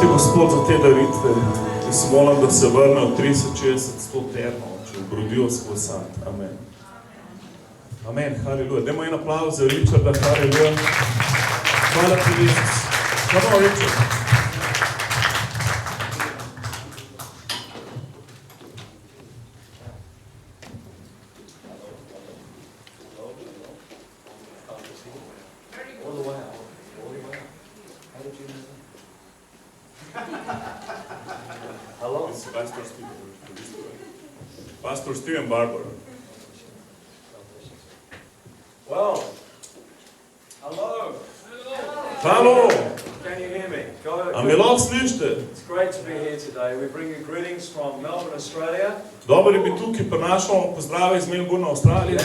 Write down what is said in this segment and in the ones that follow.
Hvala ti, Gospod, za te daritve. Jaz se molim, da se vrnejo 30, 60, 100 terno, če obrodijo svoj sad. Amen. Amen, haleluja. Dajmo en aplauz za Richarda, haleluja. Hvala ti, Jezus. Come on, Richard. Hello. It's Pastor Steve and Barbara. Well, hello. Halo! Can you hear me? A me lahko slišite? It's great to be here today. We bring you greetings from Melbourne, Australia. Dobro je biti tukaj, prinašamo pozdrave iz Melbourne, Avstralije.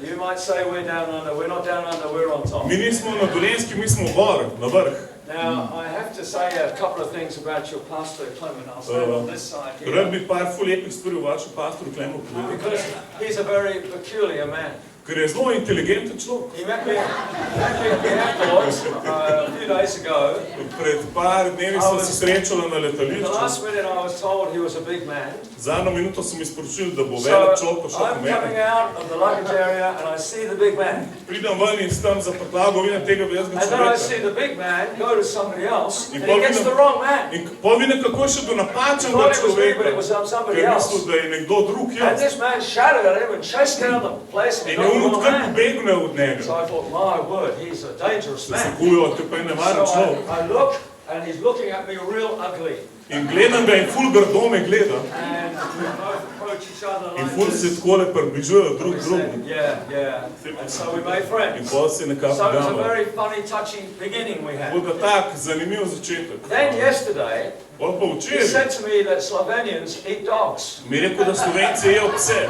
You might say we're down under. We're not down under, we're on top. Mi nismo na Dolenjski, mi smo gor, na vrh. Now, I have to say a couple of things about your pastor, Clement. I'll stand on this side here. Rad bi par ful lepih stvari v vašem pastoru Klemenu povedal. Because he's a very peculiar man. Ker je zelo inteligenten človek. He met me at the airport a few days ago. Pred par dnevi smo se srečali na The letališču. last minute I was told he was a big man. Zadnjo minuto so mi sporočili, da bo velik človek prišel po I'm coming mene. out of the luggage area and I see the big man. Pridem ven in tam za prtlago, vidim tega velikega And then I see človeka. the big man go to somebody else and pol he gets vidim- the wrong man. In pol vidim, kako je še do napačnega Thought it was me, but človeka. it was somebody Ker else. mislil, da je nekdo drug And jaz. this man shouted at him and chased down the place and he In got je the on wrong kar man. pobegnil od njega. So I thought, my word, he's a dangerous Da se man. kujo, te pa je nevaren So človek. I look and he's looking at me real ugly. In gledam ga in ful grdo me gleda. And we both approach each other In like ful se this. takole približujejo drug We drugu. said, yeah. And so we made In friends. pol se nekako So it was a damo. very funny, touching beginning we had. Bo da tak, zanimiv začetek. Then yesterday, Pol pa he včeraj said to me that Slovenians eat dogs. mi je rekel, da Slovenci jejo pse.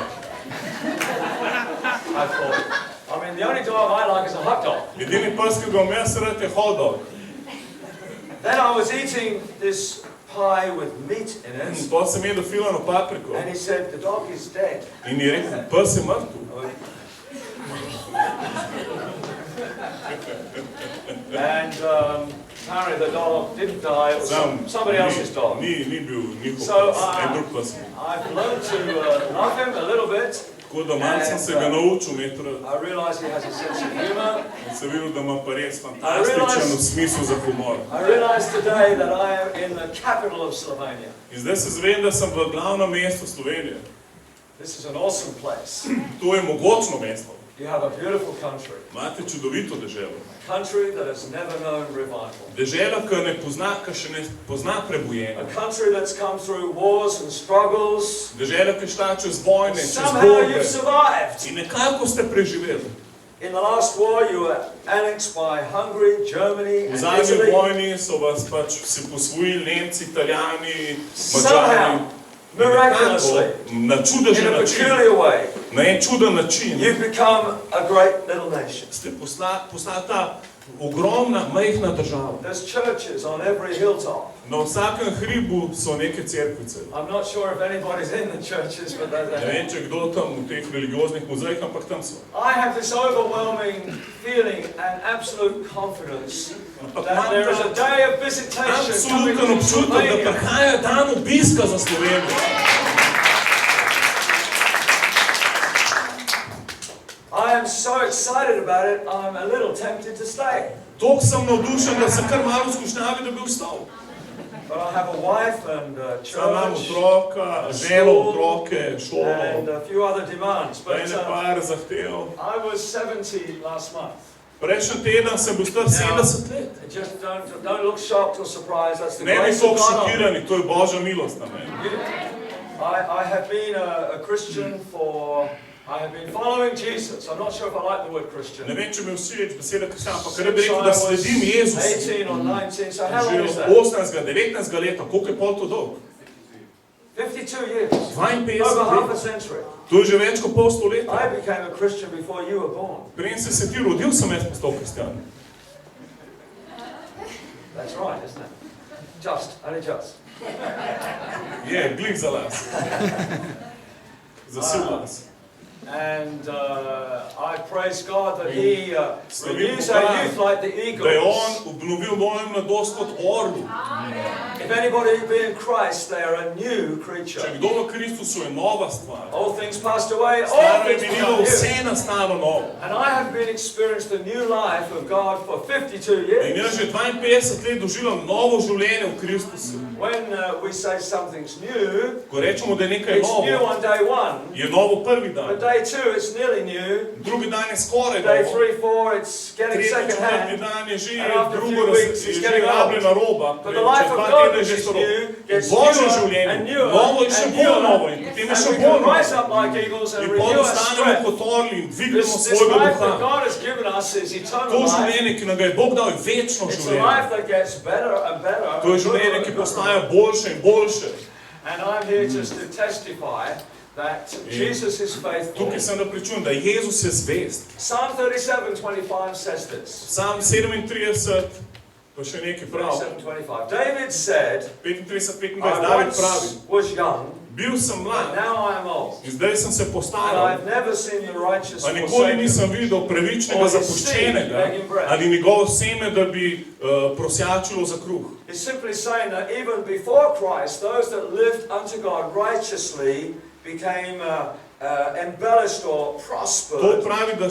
I thought, I mean, the only dog I like is a hot dog. Edini pes, ki ga imam jaz rad, je hot dog. Then I was eating this pie with meat in In it, pol sem jedel filano papriko. and he said, the dog is dead. In je rekel, pes je mrtev. And apparently the dog didn't die, it was somebody else's dog. Ni bil njihov So, pes, en drug pes. I've learned to love him a little bit. Tako da malo sem se ga naučil imeti rad. I realize he has a sense of humor. In sem videl, da ima pa res fantastičen smisel za humor. I realize today that I am in the capital of Slovenia. In zdaj se zavem, da sem v glavnem mestu Slovenije. This is an awesome place. To je mogočno mesto. You have a beautiful country. Imate čudovito deželo. A country that has never known revival. Dežela, ki še ne pozna A prebujenja. country that's come through wars and struggles. Dežela, ki šla čez vojne, čez Somehow borbe. you've survived. In nekako ste preživeli. In the last war you were annexed by Hungary, Germany V and zadnji Italy. vojni so vas pač si posvojili Nemci, Italijani, Somehow, Mačari. miraculously, Na in čudežen a način, peculiar way, na en čuden način, you've become a great little nation. ste postala ta ogromna, majhna država. There's churches on every hilltop. Na vsakem hribu so neke cerkvice. I'm not sure if anybody's in the churches, but they're Ne there. vem, če kdo tam v teh religioznih muzejih, ampak tam so. I have this overwhelming feeling and absolute confidence that there is a day of visitation coming Absoluten to občutek, da Slovenia. prihaja dan obiska za Slovenijo. I am so excited about it, I'm a little tempted to stay. Toliko sem navdušen, da sem kar malo skušnjavi, da bi ostal. But I have a wife and Sam imam church otroka, ženo, otroke, and šolo, a few other demands. But ene par zahtev. I was 70 last month. Prejšnji teden sem bil star 70 let. Just don't look shocked or surprised. That's the Ne bi grace toliko of God on me. šokirani, to je Božja milost na meni. I have been a Christian for, I have been following Jesus. I'm not sure if I like the word Christian. Ne vem, če mi všeč beseda kristjan, ampak kar bi rekel, da sledim Jezusu. 18 or 19, so how long is Že that? 18. 19. leta, koliko je pol to dolg? 52 years. 52 Over half a let. century. To je že več kot pol stoletja. I became a Christian before you were born. Preden si se ti rodil, sem jaz postal kristjan. That's right, isn't it? Just, only just. Je, glih za las. Za sil las. And I praise God that He Slavim renews Boga, our youth like the Da je on eagles. obnovil mojo mladost kot orlu. If anybody be in Christ, they are a new creature. Če kdo v Kristusu je nova stvar. All things passed away, all Staro je things minilo, become vse new. je nastalo novo. And I have been experienced the new life of God for 52 In years. jaz že 52 let doživljam novo življenje v Kristusu. When we say something's new, Ko rečemo, da je nekaj it's new novo, on day one. je novo prvi dan. But day two, it's nearly new. Drugi dan je skoraj Day novo. 3, 4, it's getting Tretji, second četrti hand. dan je že And after a drugo, few weeks, je it's že getting old. rabljena roba. But the life Čez of 2 God, tedna je which že is staro. new, gets Božje newer življenje, and newer novo in še and bolj newer. novo in potem je And še we bolj can rise novo. up like eagles and In renew potem our stanemo strength. kot orli in dvignemo This svojega life that duha. God has given us is To eternal life. življenje, ki nam ga je Bog dal, je večno It's a življenje. life that gets better and better. To je življenje, ki postaja boljše in boljše. And I'm here just to testify that Jesus is faithful. Tukaj sem da pričujem, da Jezus je zvest. Psalm 37:25 says this. Psalm 37, pa še nekaj prav. 37:25. David said, 35, I David once pravi, was young, bil sem but mlad now I am old. in zdaj sem se And postaral. I've never seen the righteous A nikoli forsaken. nisem videl pravičnega zapuščenega ali njegovo seme, da bi prosjačilo za kruh. It's simply saying that even before Christ, those that lived unto God righteously became embellished or To prospered. pravi, da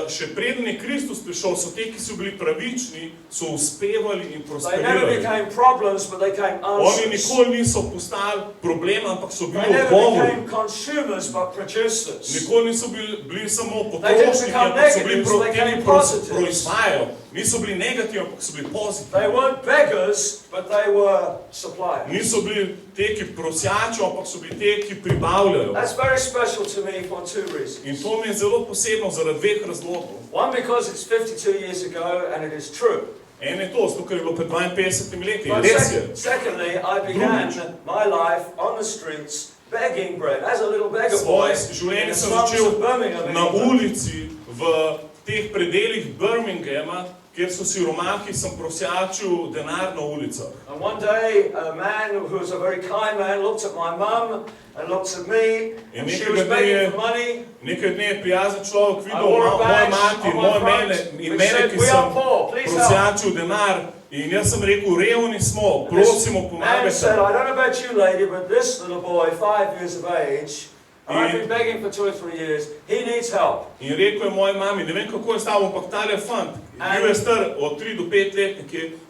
še preden je Kristus prišel, so te, ki so bili pravični, so uspevali in They never prosperirali. became problems, but they became Oni answers. nikoli niso postali problem, ampak so bili They never odgovori. became consumers, but producers. Nikoli niso bili samo They didn't potrošniki, become ampak so bili negatives, they became positives. proizvajajo. Niso bili negativni, ampak so bili They pozitivni. weren't beggars, but they were suppliers. Niso bili te, ki prosjačijo, ampak so bili te, ki pribavljajo. That's very special to me for two reasons. In to mi je zelo posebno zaradi dveh razlogov. One, because it's 52 years ago and it is true. En je to, zato ker je bilo pred 52 leti. But Res je. secondly, I began my life on the streets begging bread as a little beggar boy Svoje in življenje the sem slums začel of Birmingham. na ulici v teh predelih Birminghama, kjer so siromahi, sem prosjačil denar na ulicah. And one day, a man who was a very kind man looked at my mum and looked at me, and she was begging for money. Nekaj dni je prijazen človek I videl wore a mojo badge mati in on my mene, front in which mene, said, ki "We sem are poor, please help." prosjačil denar. In jaz sem rekel, revni smo, prosimo, Man said, pomagajte. I don't know about you, lady, but this little boy, 5 years of age, and I've been begging for 2 or 3 years, he needs help. In rekel je moji mami, ne vem kako je s tabo, ampak tale fant, bil je star od 3 do 5 let,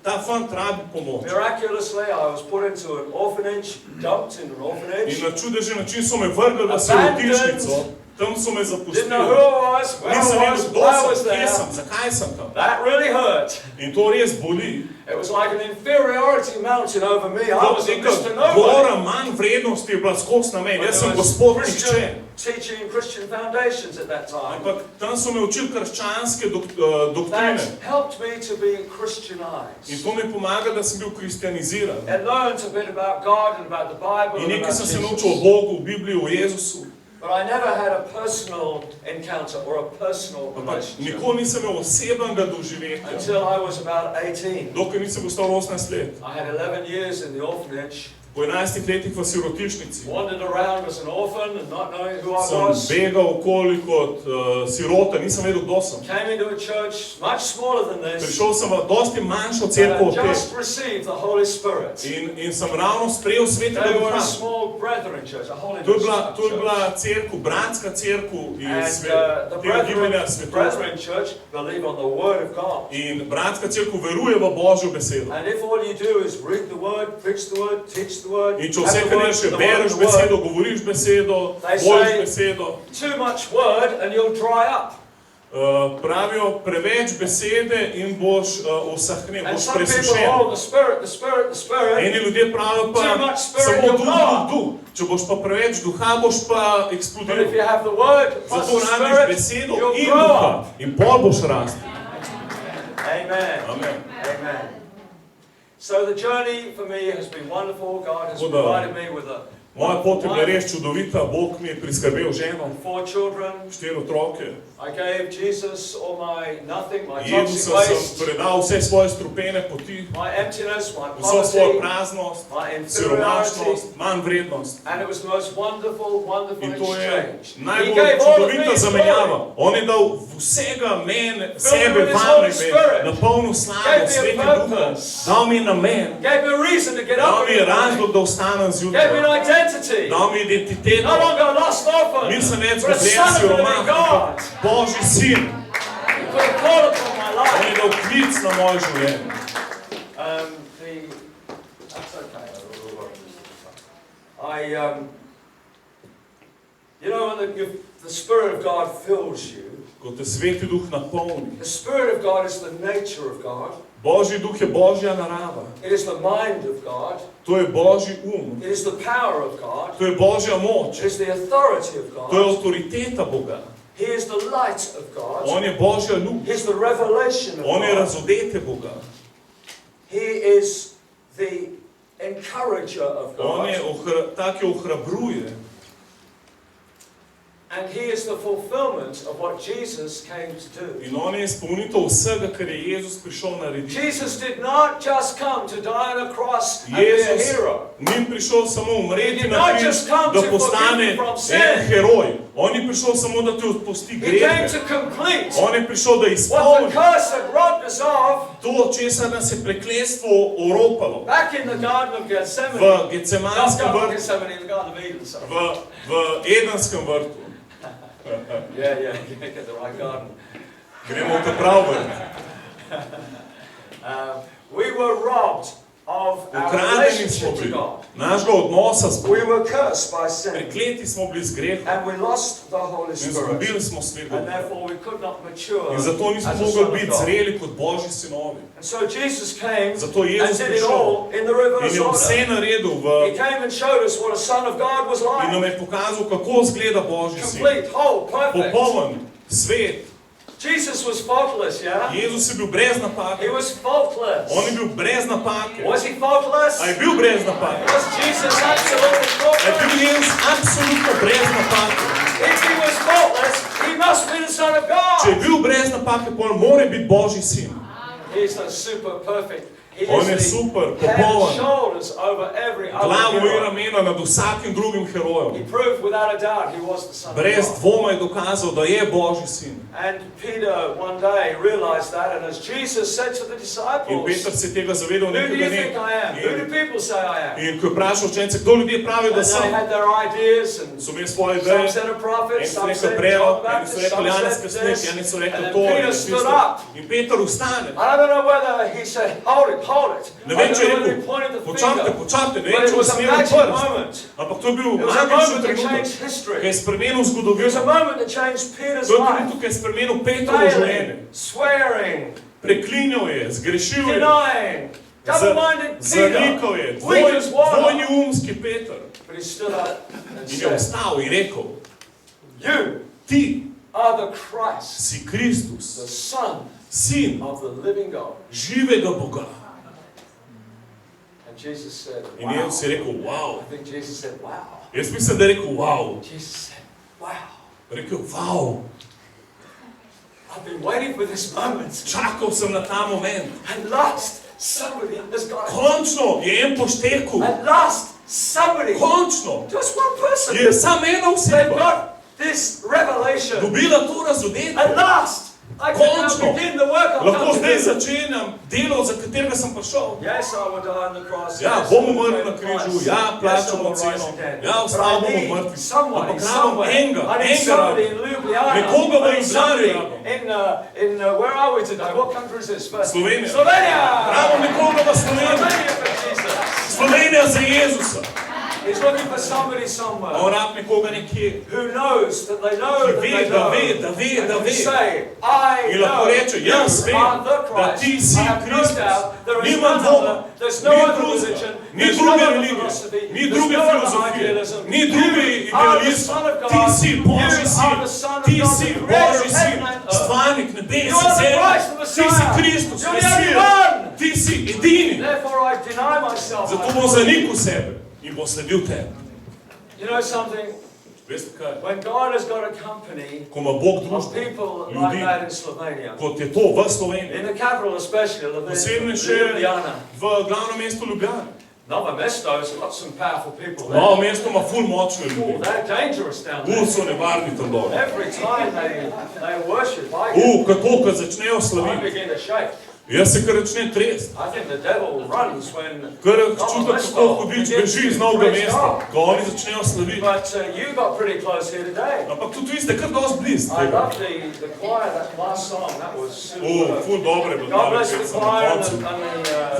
ta fant rabi pomoč. Miraculously, I was put into an orphanage, dumped into an orphanage. In na čudežen način so me vrgli v sirotišnico, tam so me Didn't know zapustili. who I was, where Nisem I vedel, was, kdo why I was sem, kje there. sem, zakaj sem tam. That really hurt. In to res boli. It was like an inferiority mountain over me. I To was a neka Mr. Nobody. gora manj vrednosti je bila skos na meni, jaz sem gospod nihče. Christian teaching Christian foundations at that time. Ampak tam so me učili krščanske doktrine. That helped me to be In Christianized. to mi pomaga, da sem bil kristjaniziran. And learned a bit about God and about the Bible In and nekaj about sem se Jesus. naučil o Bogu, o Bibliji, o Jezusu. But I never had a personal encounter or a personal Ampak relationship nikoli nisem imel osebnega doživetja, until I was about 18. dokler nisem bil star 18 let. I had 11 years in the orphanage, Po 11 letih v sirotišnici wandered around as an orphan and not knowing who I sem was. begal okoli kot sirota, nisem vedel, kdo sem. Came into a church much smaller than this. Prišel sem v dosti manjšo And cerkev I od te just received the Holy Spirit. in sem ravno sprejel svetega They were a duha. small brethren church, a holiness To je church. bila cerkev, bratska cerkev iz And the tega gibanja svetov. brethren church believe on the Word of God. In bratska cerkev veruje v Božjo besedo. And if all you do is read the Word, preach the Word, teach the Word, In če have vse, the kar Word, rečeš, the Word, bereš the Word, besedo, govoriš besedo, They voliš say- besedo, too much Word and you'll dry up. pravijo preveč besede in boš usahnil, And boš some people, presušen. oh, the Spirit, the Spirit, the Spirit. Eni ljudje pravijo pa Too much spirit, samo you'll duh, blow duh, duh. Če boš pa preveč duha, boš pa But if eksplodiral. you have the Word plus Zato the rabiš Spirit, besedo you'll in grow duha. up. In pol boš rastel. Amen. Amen. Amen. So the journey for me has been wonderful. God has Tako da- provided me with a Moja pot je bila res čudovita, Bog mi je priskrbel ženo, 4 children. 4 otroke. I gave Jesus all my nothing, my toxic Jezusa sem waste, predal vse svoje strupene poti, my emptiness, my vso svojo poverty, praznost, my siromašnost, inferiority. manj vrednost. And it was the most wonderful, wonderful In to je exchange. He najbolj gave all of me čudovita his zamenjava. glory. On je dal vsega mene, sebe, with His vame, Holy Spirit. napolnil slavo, Gave me a svetim duhom, purpose. dal mi namen, Gave me a reason to get dal up mi in je the morning. razlog, da ostanem Gave me zjutraj, an identity. dal mi identiteto, No longer a lost orphan, nisem več but a zgubljen son of the living siromah, God. ampak Božji sin. He put a call upon my On je life. dal klic na moje življenje. That's okay. You know, when the Spirit of God fills you, Ko te Sveti Duh napolni. the Spirit of God is the nature of God. Božji Duh je Božja narava. It is the mind of God. To je Božji It is the power of God. To je Božja moč. It is the authority of To je God. avtoriteta Boga. He is the light of God. On je Božja luč. He is the revelation of On je God. razodete Boga. He is the encourager of On je God. tak, ki ohrabruje. And He is the fulfillment of what Jesus came to do. In on je izpolnitev vsega, kar je Jezus prišel narediti. Jesus did not just come to die on a cross and be a Jezus hero. ni prišel samo umreti He did na not križ, just come da to postane forgive you from sin. en heroj. On je prišel samo, da te odpusti He came grehe. to complete On je prišel, da what the izpolni curse had robbed us of to, česar nas je prekletstvo oropalo. back in the Garden of V Gethsemane. Getsemanskem Not vrtu, Gethsemane, in the Garden of Eden, sorry. v Edenskem vrtu. Yeah, get the right garden. Gremo v te prav vrt. We were robbed of our Ukradeni smo relationship to bili. God. Našega odnosa s We Bogom. were cursed by sin. Prekleti smo bili z grehom. And we lost the Holy In Spirit. izgubili smo Svetega And Duha. therefore we could not mature In zato nismo as a mogli son of biti God. zreli kot Božji sinovi. And so Jesus came Zato and Jezus did it prišel all in the in reverse je vse order. naredil He came and showed us what a son of God was in nam like. je pokazal, kako izgleda Božji sin. Complete, whole, perfect. Popoln, svet. Jesus was faultless, yeah? Jezus je bil brez He napake. was faultless. On je bil brez napake. Was he faultless? A je bil brez napake? Was Jesus absolutely A je faultless? bil Jezus absolutno brez napake? If he was faultless, he must be the Son of Če je God. bil brez napake, potem mora biti Božji sin. He's the super perfect. He On je is super, the head and popoln. shoulders over every Glavo other in hero. ramena nad vsakim drugim He herojem. proved without a doubt he was the Son of Brez God. dvoma je dokazal, da je Božji sin. And Peter one day realized that, and as Jesus said to the In disciples, Peter se je tega zavedal "Who do nekega you dne. think I am? Who do people say I am?" In ko je vprašal učence, kdo ljudje pravijo, da And they sem, had their ideas, and so imeli svoje some ideje. said a prophet, Eni so some rekli said John prerok, eni Baptist, so rekli some Janez said Krstnik, this. eni so And rekli then to, Peter eni stood tisto. up. In Peter ustane. I don't know whether he said, hold it. Ne I vem, don't če je know whether he rekel, pointed the počakajte, finger. počakajte, ne But vem, it če was a usmeril magic prst. moment. Ampak to je bil It was a magičen moment that trenutek, changed ki je history. spremenil It was a zgodovino. moment that changed Peter's To je life. trenutek, ki je spremenil Petrovo življenje. Failing, swearing, Preklinjal je, zgrešil je, denying, double-minded zanikal je, Peter, weak as water. dvojni umski Peter. But he stood up and In je said, vstal in rekel, "You ti are the Christ, si the Kristus, Son sin of the living God." živega Boga. And Jesus said, In "Wow." Jezus je rekel, wow. I think Jesus said, "Wow." Jaz mislim, da je rekel, wow. Jesus said, "Wow. Rekel, wow, I've been waiting for this moment. čakal sem na ta moment. At last, somebody has got it. Končno je en poštekel. At last, somebody, Končno just one person, je samo ena they've oseba got this revelation. dobila to At razodetje. last, I can now Končno. begin the work I've Lahko come to zdaj do. začenjam delo, za katerega sem prišel. Yes, I will die on the cross. Ja, Yes, bom I will umrl pay na the križu, price. ja, Yes, I plačal will bom rise ceno. again. Ja, But vstal I bom need mrtvi. somebody, Ampak rabim somewhere. enega, I need enega somebody rabim. in Ljubljana. Nekoga v I need somebody Ljubljani in where are we today? What country is this? Slovenija. Slovenia! Rabim nekoga v Sloveniji. Slovenia for Jesus. Slovenija za Jezusa. He's looking for somebody somewhere On rab nekoga nekje, who knows that they know that ki they ve, da know. ve, da ve, And da can ve. say, I In lahko know reče, you jaz vem, are the da Christ. ti si I have no Kristus. doubt there is Nimam none dvoma, other. There's no ni other drugega, religion. ni There's no druge other religije, philosophy. ni There's druge no other filozofije, idealism. ni druge You are the idealizma. Son of God. Ti si Božji You sin, are the Son of ti God, si the creator Božji of sin, heaven and earth. stvarnik nebes You in are the zemlje. Christ, the Ti si Messiah. Kristus, You're the only Mesija. one. Ti si edini. Therefore I deny myself. Zato bom zanikal sebe in bom sledil tebi. You know something? Veste kaj? When God has got a company Ko ima Bog of družbo people like ljudi, that in Slovenia, kot je to v Sloveniji, in the capital especially, posebno še Ljubljana. v glavnem mestu Ljubljana. Novo Mesto's got some powerful people there. Novo mesto ima ful močne Oh, ljudi. they're dangerous down there. So nevarni tam dol. Every time they worship, Ko začnejo I slaviti, begin to shake. jaz se kar začne tresti. I think the devil runs when Kar čutim, kako hudič beži iz novega mesta, ko oni začnejo slaviti. But you got pretty close here today. Ampak tudi vi ste kar dosti blizu I tega. love the choir, that last song. That was super. Ful dobre je bilo God tale bless the pesem na choir and koncu. the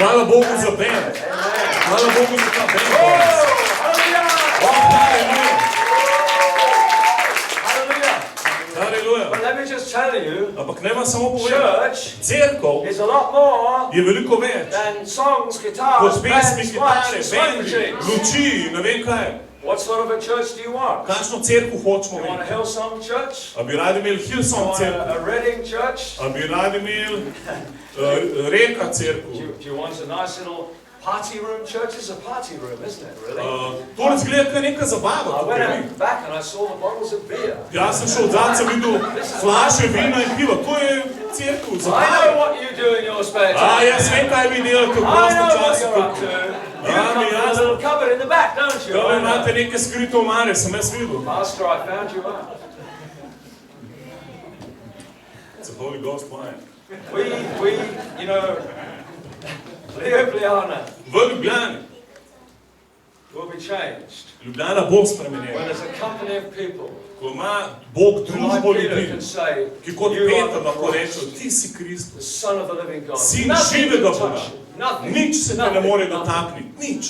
Hvala Bogu za band. Amen. Hvala Bogu za ta band. Oh, hallelujah! Haleluja. Hallelujah! Haleluja. But let me just tell you, Ampak ne vam samo povem, church cerkev is a lot more je veliko več. than songs, guitars, Kot pesmi, bands, gitare, lights, smoke bendi, machines. luči, ne vem kaj. What sort of a church do you want? Kakšno cerkev hočemo You want a imeti? Hillsong church? A bi radi imeli You Hillsong want cerkev? a Reading church? A bi radi imeli Reka cerkev? Do you want a nice little party room? Church is a party room, isn't it, really? To razgleda kot neka zabava. I tukaj ni. went back and I saw the bottles of beer. Jaz sem šel zadnjič videl flaše vina in piva. To je cerkev, I know zabava. what you do in your spare A, time. jaz vem, kaj vi delate v I prostem know what času. you're up to. You come from a jasno. little cupboard in the back, don't you? Da I imate know. neke skrite omare, sem jaz videl. Pastor, I found you out. It's a Holy Ghost wine. We, you know, Ljubljana V Ljubljani. will be changed Ljubljana bo when spremenjena. there's a company of people Ko ima Bog who, like družbo Peter, ljudi, can say, ki kot you Peter are the lahko Christ, reče, ti si Kristus. the Son of the living God. Sin Nothing živega can Boga. touch you. Nothing. Nič se te ne Nothing. more Nothing. dotakniti. Nič.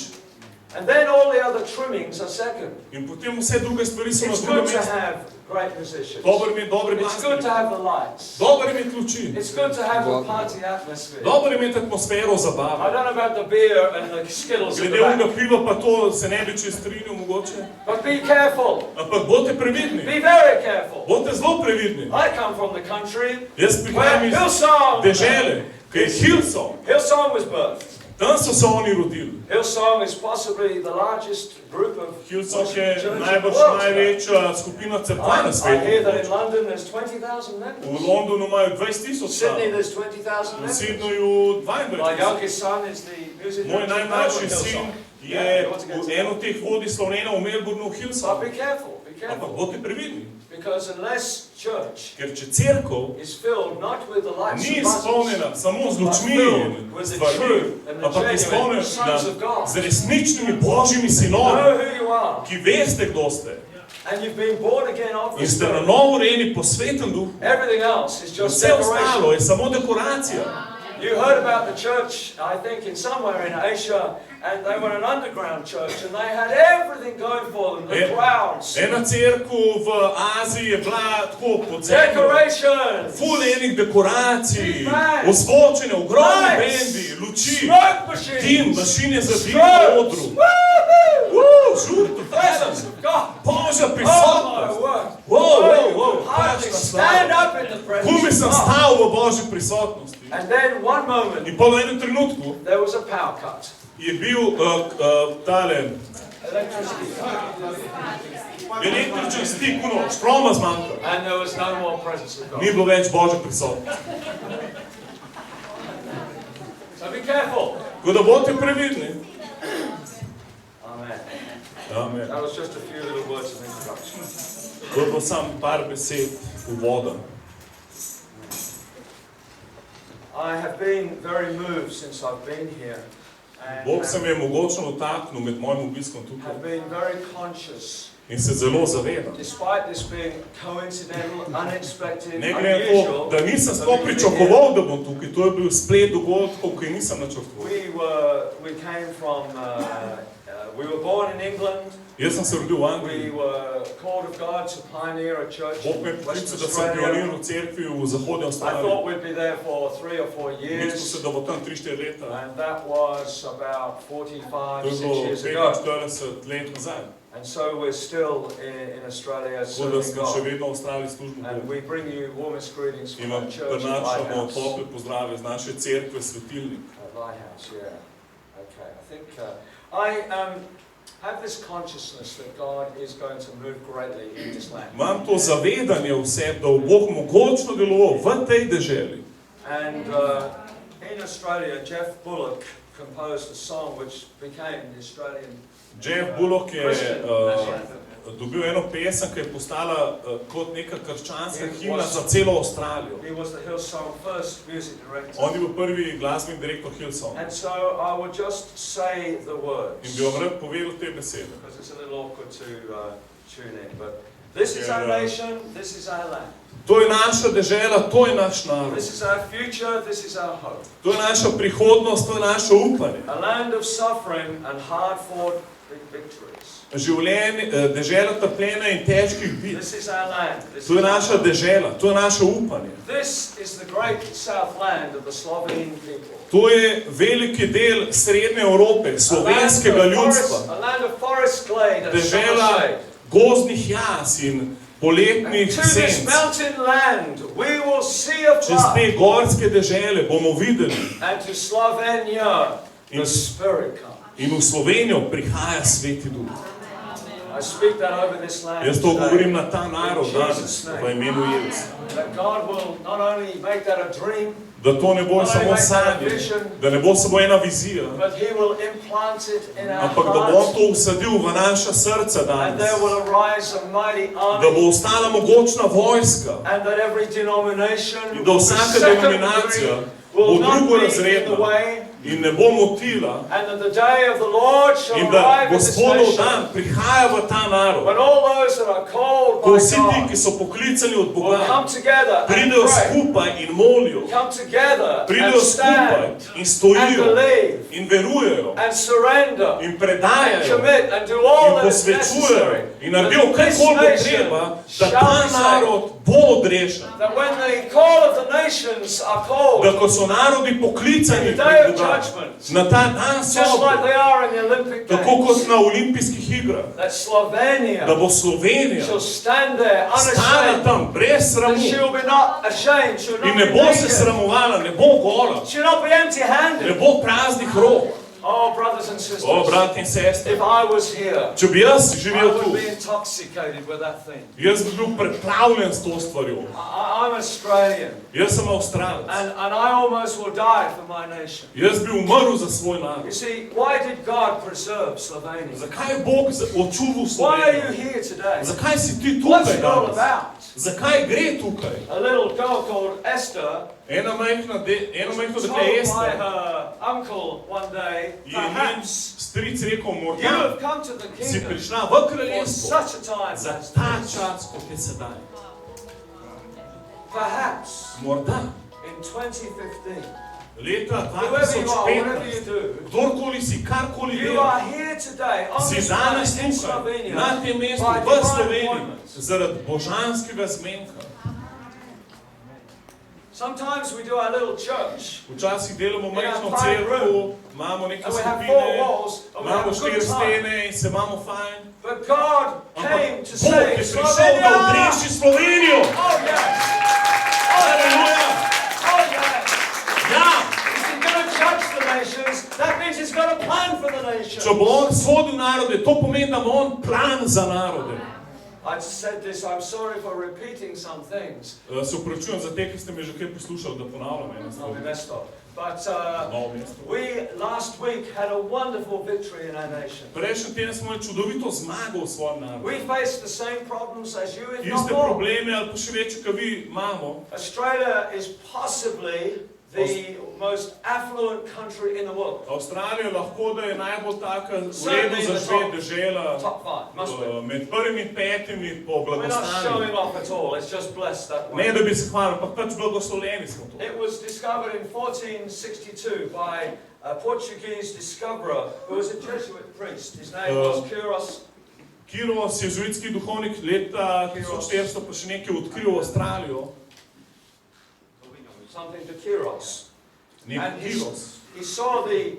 And then all the other trimmings are second. In potem vse druge stvari so na It's drugem good to mestu. have great musicians. Dober mi je dobre It's good to glasbenike. have the lights. Dober mi je ključi. It's good to have a party atmosphere. Dober mi je atmosfero I zabave. don't know about the beer and the Skittles in the Glede unega back, piva pa to se ne bi čez strinjal mogoče. but be careful. Ampak bodite previdni. Be very careful. Bodite zelo previdni. I come from the country Jaz prihajam where iz Hillsong, dežele, ki je Hillsong. Hillsong was birthed. Tam so se oni rodili. Hillsong is possibly the largest group of Hillsong worship je churches in the najbrž world. največja skupina cerkva na I hear that in svetu. London there's 20,000 members. V Londonu imajo 20,000 Sydney članov. there's 20,000 V members. Sydneyju My 22,000. youngest son is the music Moj director of najmlajši Hillsong. sin Yeah, je he wants to get to en od teh vodij Slovena v Melbournu But Hillsong. be careful, be Ampak careful. bodite previdni. Because unless church Ker če cerkev is filled not with the lights ni and buzzers, izpolnjena samo z lučmi in stvarmi, ampak je izpolnjena z resničnimi božjimi sinovi, know who you are, ki veste, kdo ste. and you've been born again of the In ste na Spirit, novo rejeni po svetem duhu. everything else is just Vse ostalo decoration. je samo dekoracija. You heard about the church, I think, in somewhere in Asia, and they were an underground church, and they had everything going for them, the crowds, Ena cerkev v Aziji je bila tako podzemna. decoration, Ful enih dekoracij, osvočene, ogromni bendi, luči, smoke dim, machines, mašine za dim na odru. Žur, presence of God. Božja Oh my prisotnost. word. Wow, Hardly kakšna stand slava. up in the presence Kumi of sem God. stal v Božji prisotnosti. And then one moment, In pol v enem trenutku there was a power cut. je bil tale Electricity. električen stik, štroma zmanjkal. And there was no more presence of Ni God. bilo več Božje prisotnosti. So be careful. Tako da bodite previdni. Amen. Amen. That was just a few little words of introduction. To je bilo samo par besed uvoda. I have been very moved since I've been here. And Bog se mi je mogočno dotaknil med mojim obiskom tukaj have been very conscious, in se zelo zavedam. despite this being coincidental, unexpected, Ne gre na to, unusual. da nisem for sploh me to be pričakoval, da bom tukaj. To je bil splet dogodkov, ki nisem načrtoval. We came from, we were born in England. Jaz sem se rodil v We Angliji. were called of God to pioneer a church Bog me in je Western poklical, da sem pioniral Australia. v cerkvi v zahodnji I Avstraliji. thought we'd be there for 3 or 4 Mislil years, sem, da bo tam 3-4 leta. and that was about 45, To je 6 bilo years ago. 45 let nazaj. And so we're still in Australia Tako da serving sem še God. vedno v Avstraliji službo And Bogu. we bring you warmest greetings In from vam our church at prinašamo Lighthouse. tople pozdrave z naše cerkve Svetilnik. Lighthouse, yeah. Okay, I think have this consciousness that God is going to move greatly in this land. Imam to zavedanje v sebi, da bo Bog mogočno deloval v tej deželi. And in Australia, Jeff Bullock composed a song which became the Australian Jeff Bullock je Christian national anthem. dobil eno pesem, ki je postala kot neka krščanska himna za celo Avstralijo. He was the Hillsong first music director. On je bil prvi glasbeni direktor Hillsong. And so I will just say the words. In bi vam rad povedal te besede. Because it's a little awkward to tune in. But this is our nation, this is our land. To je naša dežela, to je naš narod. This is our future, this is our hope. To je naša prihodnost, to je naše upanje. A land of suffering and hard-fought victories. Dežela trpljenja in težkih bit. This is our land. To je naša dežela, to je naše upanje. This is the great south land of the Slovene people. To je veliki del srednje Evrope, slovenskega ljudstva. A land of forest glade and Dežela summer shade. gozdnih jaz in poletnih To this senc. mountain land we will see a Čez flood. te gorske dežele bomo videli. And to Slovenia the Spirit comes. In v Slovenijo prihaja Sveti Duh. I speak that over this land Jaz to govorim today. na ta narod danes, v imenu Jezusa. That God will not only make that a dream, Da to ne bo samo sanje, da ne bo samo ena vizija, but He will implant it in our ampak da bo hearts. to vsadil v naša srca And danes. there will arise a mighty Da bo army. ostala mogočna vojska And that every denomination in da vsaka denominacija bo will not be in the drugorazredna way. in ne bo motila And that the day of the Lord shall in da arrive in this Gospodov nation. dan prihaja v ta narod. When all those that are called Ko by vsi ti, God ki so poklicani od will come Boga, together and pridejo pray. skupaj in molijo, Come together and pridejo skupaj stand in and stojijo believe in verujejo and surrender in and predajajo commit and do in all that is posvečujejo necessary. in naredijo That kaj this koli bo nation treba, da shall ta be saved. narod bo odrešen. That when the call of the nations are called, Da ko so narodi poklicani In the day pred of Boga, judgment, na ta dan just like sodbe, they are in the Olympic tako kot Games, na olimpijskih igrah, that Slovenia da bo Slovenija shall stand there stala unashamed. tam brez That sramu she will be not ashamed, she will in not ne be bo se naked, sramovala, ne bo gola, she will not be ne empty-handed. bo praznih rok. Oh, brothers and sisters, O, brat in sestre, if I was here, če bi jaz I živel tu, would be intoxicated with that thing. jaz bi bil preplavljen s to stvarjo. I'm Australian, Jaz sem Avstralec. and I almost will die for my nation. Jaz bi umrl za svoj narod. You see, why did God preserve Slovenia? Zakaj je Bog očuval Why are you Slovenijo? here today? Zakaj si ti What's tukaj it all danes? about? Zakaj gre tukaj? A little girl called Esther Eno majhno was dekle told by Ester her uncle one day, je njen perhaps stric rekel, you morda have come to the si kingdom prišla v for kraljestvo such a time za as ta this. čas, kot je sedaj. Perhaps Morda in 2015, leta whoever you are, whatever you 2015, do, kdorkoli si, karkoli you dela, are here today on si this danes planet in tukaj, Slovenia na tem mestu, by v divine Sloveniji, appointment. zaradi božanskega zmenka. Sometimes we do our little church Včasih delamo majhno Yeah, fine cerkev, imamo neke and we have 4 skupine, walls and we have imamo a 4 good time. stene in se imamo fajn. But God came Ampak to Bog say, je prišel, da Slovenia! odreši Slovenijo. Oh yes! Aleluja! Oh yes! Ja! If He's going to judge the nations, that means He's got a plan for the nations. Če bo on sodil narode, to pomeni, da ima on plan za narode. I said this, I'm sorry for repeating some things. Se upravičujem za te, ki ste me že kaj poslušali, da ponavljam eno I'll stvar. be messed up. But Novo mesto. we last week had a wonderful victory in our nation. Prejšnji teden smo imeli čudovito zmago v svojem narodu. We face the same problems as you, if not Iste more. probleme ali pa še večje, kot vi imamo. Australia is possibly the most affluent country in the world. Avstralija lahko, da je najbolj taka v redu Certainly za the svet top. dežela Top 5, must be. med prvimi 5 po We're not blagostanju. showing off at all, it's just blessed that Ne, way. da bi se hvalili, pa pač blagoslovljeni smo to. It was discovered in 1462 by a Portuguese discoverer who was a Jesuit priest. His name was Quiros. Quiros, jezuitski duhovnik, leta 1400 pa še nekaj odkril Avstralijo. Something to Quiros. Nek And Quiros. he saw the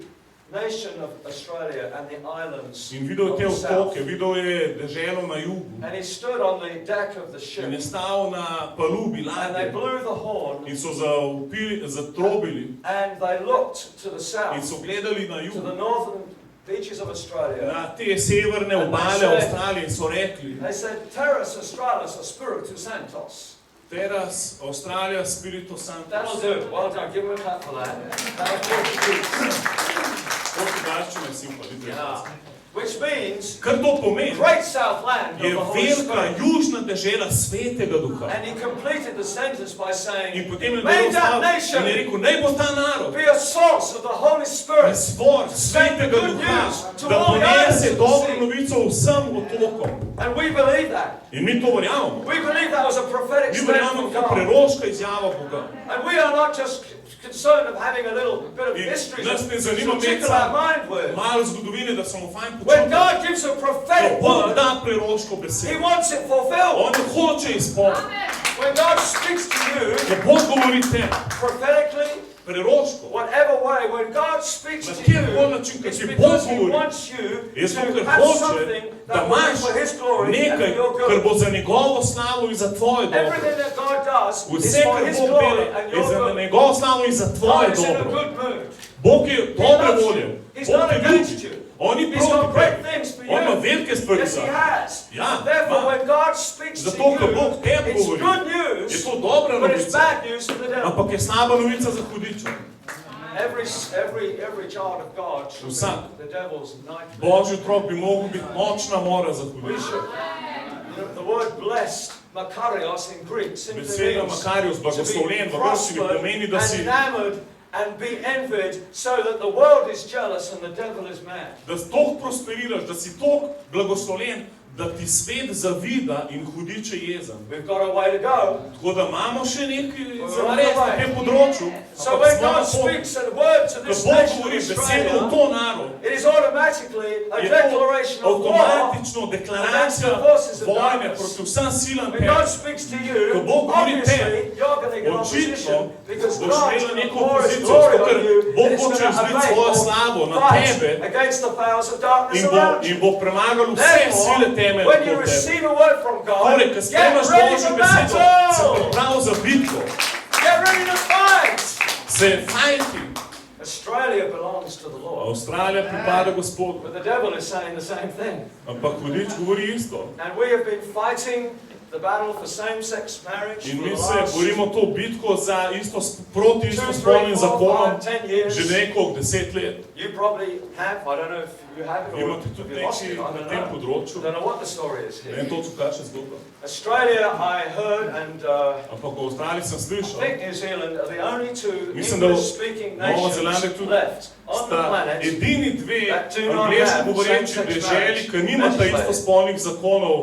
nation of Australia and the islands In videl je of te the south. otoke, videl je deželo na jugu. And he stood on the deck of the ship. In je stal na palubi And they ladje. blew the horn. In so zatrobili. And they looked to the In south, so gledali na to jug. the northern beaches of Australia. na te severne obale Avstralije in so rekli, They said, Terras Australis or Spiritu Santos. Teraz Australija Spiritu That'll Santos. do. Well done. Give them a clap for that. That'll Portuguese. Portugalščina je simpel, vidite. Yeah. Which means Kar to pomeni, great south land of je the Holy velika Spirit. južna dežela Svetega Duha. And he completed the sentence by In saying, potem je may that in je nation rekel, naj bo ta narod be a source of the Holy Spirit. izvor Svetega Duha, da ponese dobro novico vsem otokom. And we believe that. In mi to verjamemo. We believe that was a prophetic Mi statement verjamemo, from da je God. preroška izjava Boga. And we are not just concerned of having a little bit of In history nas ne to zanima tickle our mind with. malo zgodovine, da smo fajn When počutili. God gives a Da prophetic Bog word, da preroško He besedo. wants it fulfilled. On jo hoče izpolniti. When God speaks to you Ko Bog govori tebi, prophetically, preroško, whatever way, when God speaks na to kjerkoli you, način, it's ki ti Bog because He govori, wants you je zato, to ker have hoče, something da that will be imaš for His glory and nekaj, for your kar good. bo za njegovo slavo in za tvoje dobro. Everything that God does is Vse, for kar His Bog glory dela, and je your za good. njegovo slavo in za tvoje God is in a dobro. good mood. Bog je dobre loves you. volje. He's Bog not te against ljubi. you. On ni He's proti got great tebi. things for On ima you. velike stvari Yes, za He tebe. has. Ja, Therefore, ima. when God speaks to Zato, ko Bog you, tebi it's govori, good je news, to dobra but it's novica. bad news for the devil. Ampak je slaba novica za hudiča. Every child of God should Vsak be the devil's nightmare. Božji otrok bi mogel biti nočna mora za We hudiča. should. The word blessed, makarios in Greek, simply Beseda means makarios, to blagoslovljen, be v grščini prospered pomeni, da and si, enamored and be envied, so that the world is jealous and the devil is mad. da toliko prosperiraš, da si toliko blagoslovljen, da ti svet zavida in hudič je jezen. We've got a way to go. Tako da imamo še nekaj za narediti na tem področju. So Ampak when smo na God poti. speaks a word to Ko this Bog nation of govori besedo v Australia, to narod, it is automatically a je to declaration of war. avtomatično deklaracija vojne proti vsem silam When God tebe. speaks to Ko you, Bog govori obviously you're going to get Očitno opposition because boš God's imela going to neko pour His opozicijo, glory zato ker on you Bog and it's hoče going to izliti abate svojo or slavo na fight tebe against the powers of darkness around you. in bo premagal vse sile teme Therefore, when you okoli tebe. receive a word from God, Torej, ko get sprejmaš ready Božjo for besedo, se battle! priprav za bitko, Get ready to fight! se fajti. Australia belongs to the Lord. Avstralija pripada Gospodu, But the devil is saying the same thing. ampak hudič govori isto. And we have been fighting the battle for same-sex marriage In for mi the se last borimo to bitko za proti 2, 3, istospolnim 4, zakonom 5, 10 years. že nekaj 10 let. You probably have, I don't know if you have it or Imate if tudi you lost nekaj it, I na don't tem know. I področju. don't know what the story is Ne here. vem točno, kakšna zgodba. Australia, I heard, and Ampak v Avstraliji sem I slišal, think New Zealand are the only two Mislim, da English-speaking Nova Zelanda nations tudi left on the sta planet. edini dve that do not angleško have govoreči same-sex deželi, ki marriage nimata legislated. istospolnih zakonov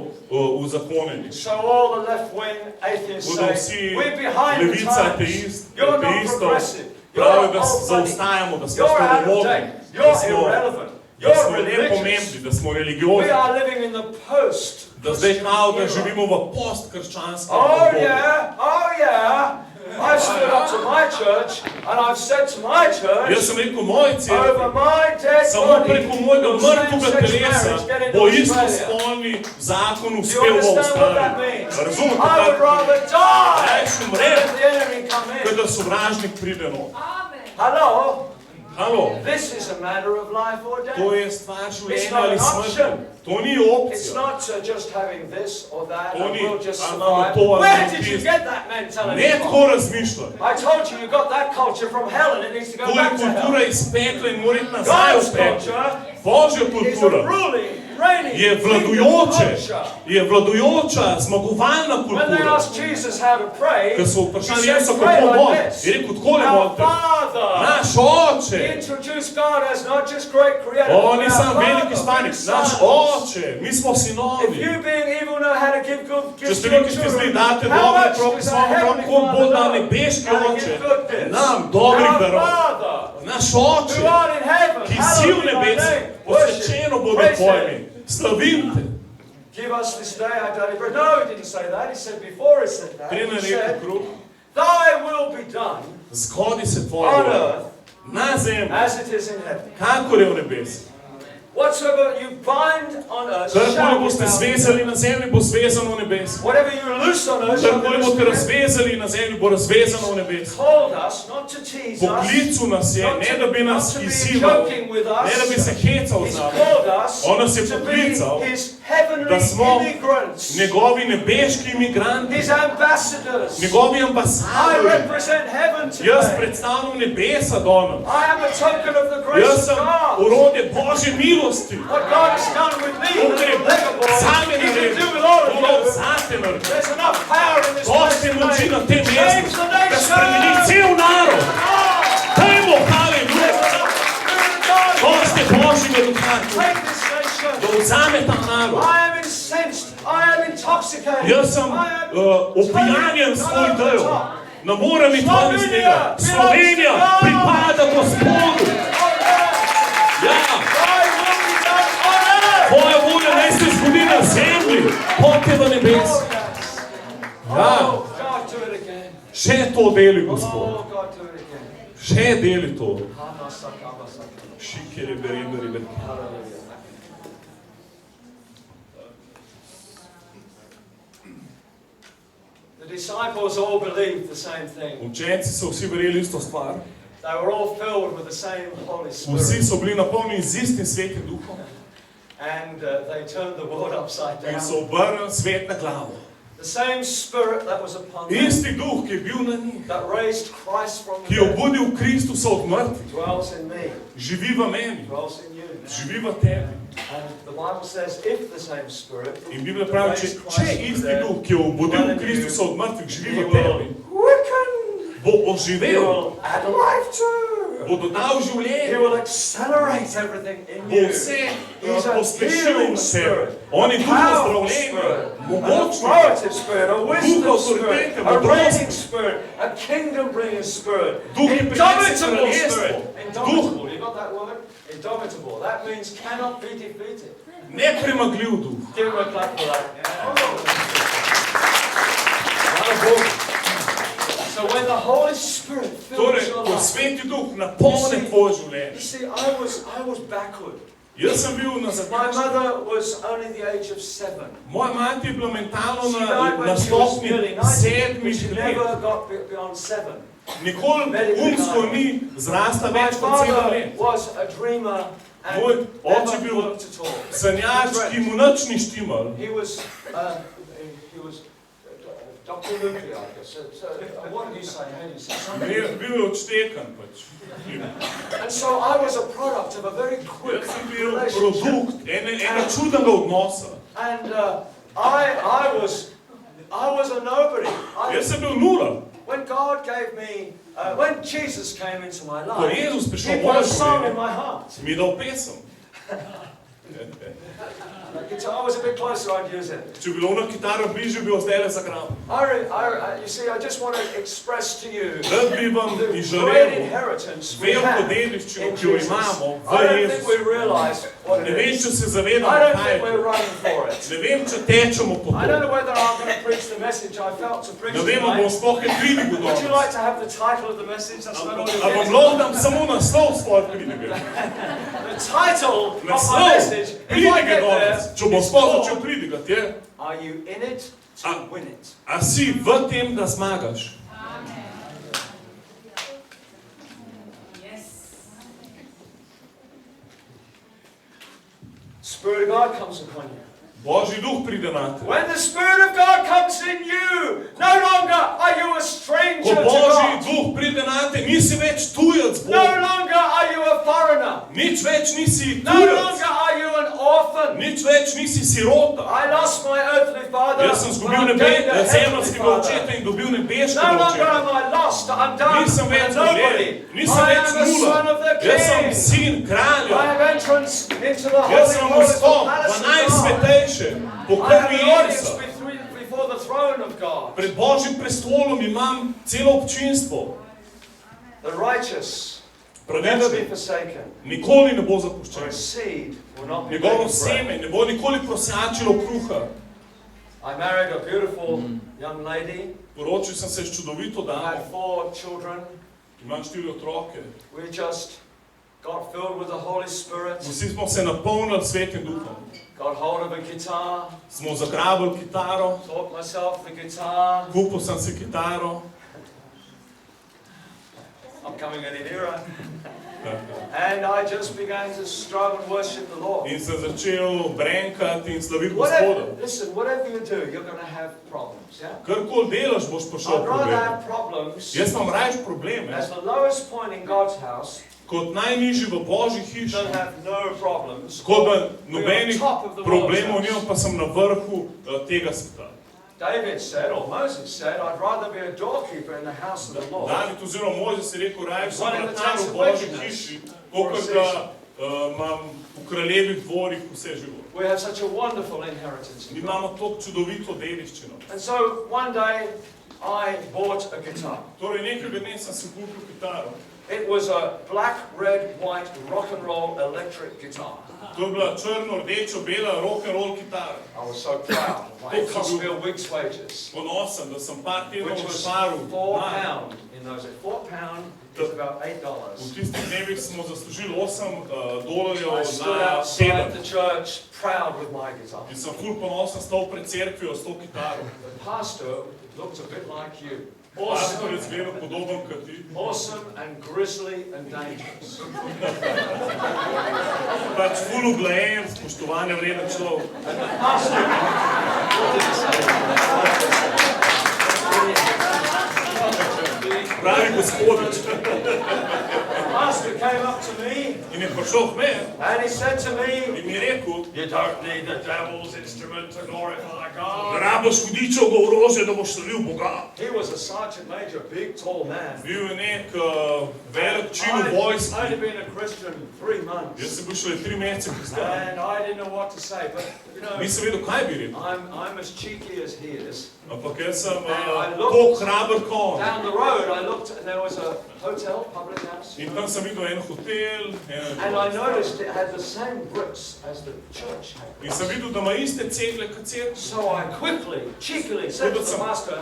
uzakonjenih. So all the left-wing atheists Bodo say, vsi we're behind the levica, times. You're not ateistov progressive. You're pravijo, da old-fuddy. zaostajamo, da smo You're out of staromodni, date. da You're smo irrelevant. da You're smo religious. nepomembni, da smo We religiozni, are living in the post. da zdaj kao, da era. živimo v postkrščanskem Oh obdobju. yeah, oh yeah. I've stood up to my church and I've said to my Jaz church, sem rekel, moji cerkvi, over my dead samo body, preko mojega will mrtvega same-sex telesa marriage get into bo Australia. istospolni zakon Do you uspel v understand what that Avstraliji. means? Razumete, I would kaj rather die Rajši than umrem, let the enemy come kot in. da sovražnik pride not. Hello? Halo, This is a matter of life or death. to je stvar It's življenja not ali an smrti. option. To ni It's opcija. not just having this or that and Oni, we'll just a imamo survive. to ali Where imamo did you tisto. get that mentality Ne from? tako razmišljati. I told you got that culture from hell and it needs to go To je back to kultura hell. iz pekla in mora iti nazaj v God's peklo. culture Božja is a kultura ruling, reigning je kingdom vladujoče, culture. je vladujoča, zmagovalna When they kultura. asked Jesus how to pray, Ker so he vprašali said, Jezusa, pray kako like mol, this. je rekel, tako le Our molite. Father. Naš He oče. introduced God as not just great creator, On but je our sam veliki Father, stvarnik, big naš Son. oče, mi smo If sinovi. you being evil know how to give good Če gifts ste to your vi, ki ste zli, children, date how dobre much otroke does our svojim heavenly otrokom, Father bo da know nebeški how to oče give good gifts? nam dobrih Our darov. Father, Naš who oče, art in heaven, ki si v hallowed be thy nebesih, name. posvečeno Worship, bo praise tvoje Him. ime. Slavim te. Give us this day our daily bread. No, he didn't say that. He said before he said that, Prije he na rekel said, kruh, thy will be done zgodi se tvoje on volja. earth Na zemlji, as it is in heaven. kakor je v nebesih. Whatsoever you bind on earth Karkoli shall be boste bound in zvezali heaven. na zemlji, bo zvezano v nebesu. Whatever you loose on earth shall be Karkoli loosed boste in heaven. razvezali na zemlji, bo razvezano v nebesu. Called us not to tease us, Poklical nas je, ne da bi nas not to be izzival, joking with us. ne da bi se hecal He's z nami. called us On nas je to be poklical, his heavenly da smo immigrants, njegovi nebeški imigranti, his ambassadors. njegovi I ambasadori. represent heaven Jaz today. predstavljam nebesa danes. I am a token of the grace Jaz of sem God. orodje Božje milosti. What God has done with me, To, the kar je little beggar boy, same He can naredil, do with all to of bom you. zate naredil. There's enough power in this place Dosti moči na tem today. Change mestu, the da spremeni nation. cel narod. Dajmo, haleluja. Dosti Božjega duha tu, Take this nation. da vzame ta narod. I am incensed. I am intoxicated. Jaz sem I am opijanjen s tvoj totally del. over the top. Ne morem iti ven iz tega. Slovenija pripada Gospodu. Ja, Thy will be done on earth. tvoja volja naj se zgodi na zemlji, kot je v nebes. Ja, Oh, God, do it again. še to deli, Gospod. Oh, God, do it again. Še deli to. Hallelujah. Šikere, beri. The disciples all believed the same thing. Učenci so vsi verjeli isto stvar. They were all filled with the same Holy Vsi Spirit. so bili napolnjeni z istim svetim duhom And they turned the world upside in down. so obrnili svet na glavo. The same Spirit that was upon them, Isti duh, ki je bil na njih, that raised Christ from ki the je dead, obudil Kristusa od mrtvih, dwells in me, živi v meni, dwells in you. živi v tebi. And the Bible says, if the same Spirit In Biblija pravi, če isti duh, ki je obudil Kristusa od mrtvih, živi v tebi, quicken, bo He oživel, will add life to. bo dodal He življenje, will accelerate everything in bo you. vse He's a pospešil healing v tebi. spirit, On je duh powerful ozdravljenja, spirit, an mogočnega, authoritative spirit, a wisdom Duh spirit, avtoritete, a modrosti. reigning spirit, a kingdom bringing spirit, Duh, ki prinese indomitable kraljestvo. spirit. Indomitable, you got that word? Indomitable. That means cannot be defeated. nepremagljiv duh. Give him a clap for that. So when the Holy Spirit fills Torej, your ko life, sveti duh napolne tvoje you življenje. see, I was backward. Jaz sem bil na My zadnjem. mother was only the age of 7. Moja mati je bila mentalno She na died when she was stopni nearly 90, but 7 she let. never got beyond 7. Nikoli umsko ni zrasla My več kot 7 father let. was a dreamer Moj and oče never bil worked at all. sanjač, ki mu nič ni štimal. He was Dr. Nuclear, I guess. What do you say? How do you say? Bil je odštekan pač. And so I was a product of a very quick Jaz sem bil relationship. produkt enega čudnega odnosa. And I was a nobody. Jaz sem bil nula. When God gave me, when Jesus came into my Ko life, je Jezus He prišel v put moje a song in življenje, my heart. mi je dal pesem. I was a bit closer, I'd use it. Če bi bila ona kitara bližje, bi jo zdaj le zagral. You see, I just want to express to you Rad bi vam the great izžarel inheritance we veliko have dediščino, in ki jo Jesus. imamo I v don't think we Jezusu. realize what Ne it vem, is. če se I zavedamo, don't kaj think je we're to. running for it. Ne vem, če tečemo po I don't know to. whether I'm going to preach the message I felt to preach Ne vem, ali bom tonight. sploh kaj pridigal Would you danes. like to have the title of the message? That's not all you Ali bom get. lahko dam samo naslov svoje pridige. The title of my Naslov message, if I pridige get there, danes, če bom is sploh called, začel pridigati, je, Are you in it to win it? a si v tem, da zmagaš. Spirit of God comes upon you. Božji duh pride na te. When the Spirit of God comes in you, no longer are you a Ko stranger to Božji God. duh pride na te, nisi več tujec No Bogu. longer are you a foreigner. Nič več nisi No tujec. longer are you an orphan. Nič več nisi sirota. I lost my earthly father, Jaz sem but zgubil I gained a heavenly zemljskega father. očeta in dobil No nebeškega longer očeta. am I lost, I'm done, Nisem I'm več nobody. zgubljen, nisem I več am the son nula. of the Jaz sem King. sin I kralja. have entrance into the Jaz holy sem holies, the vstop v palace of God. najsvetejše, po I have krvi an audience Jezusa. before the throne of God. Pred Božjim prestolom imam celo občinstvo. The righteous will never be Pravični forsaken. nikoli ne bo For zapuščen. his seed will not be Njegovo begging bread. seme ne bo nikoli prosačilo kruha. I married a beautiful young lady. Poročil sem se s čudovito I damo. had 4 children. Imam 4 otroke. We just got filled with the Holy Spirit, Vsi smo se napolnili Svetim Duhom. got hold of a guitar, Smo zagrabili kitaro, taught myself the guitar. kupil sem si kitaro. I'm coming in era. And I just began to strive and worship the Lord. In sem začel brenkati in slaviti Whatever, Gospoda. listen, whatever you do, you're going to have problems. Yeah? Karkoli delaš, boš prišel I'd rather problem. have problems Jaz imam rajš probleme, as the lowest point in God's house kot najnižji v Božji hiši, than have no problems. kot da We're on nobenih top of the problemov world's nimam, pa sem na vrhu tega sveta. David said, or Moses said, I'd rather be a doorkeeper in the house of the Lord. David oziroma Mojzes je rekel, rajš sem One in the vratar times v of Božji wickedness. hiši, kakor da imam v kraljevih dvorih vse život. We have such a wonderful inheritance Mi in God. imamo to čudovito dediščino. And so one day I bought a guitar. Torej nekega dne sem si kupil kitaro. It was a black, red, white rock and roll electric guitar. To je bila črno, rdečo, bela rock and roll kitara. I was so proud. It cost me a week's wages, Ponosen, da sem par tednov which was šparil. £4 in those days. £4 is about V $8. tistih dnevih smo zaslužili $8 I za stood outside teden. the church proud with my guitar. In sem ful ponosen stal pred cerkvijo s to kitaro. The pastor looked a bit like you. Pastor je Awesome, zgledal podoben kot ti. awesome and grisly and dangerous. Pač ful uglajen, spoštovanja vreden človek. And the pastor, what did he say? Pravi gospodič. The pastor came up to me In je prišel k meni and he said to me, in mi je rekel, you don't need the devil's instrument to glorify God. rabiš hudičevega orožja, da boš slavil Boga. He was a sergeant major, big, tall man. Bil je nek velik čin v I'd vojski. only been a Christian 3 months. Jaz sem bil šele 3 mesece kristijan. And I didn't know what to say, but you know, Nisem vedel, kaj bi rekel. I'm as cheeky as he is. Ampak jaz sem I tako looked hraber kon. down the road. I looked, and there was a hotel, public house, In tam sem videl en hotel, and I noticed it had the same bricks as the church had. in sem videl, da ima iste cegle kot cerkev. So I quickly, cheekily said to the pastor,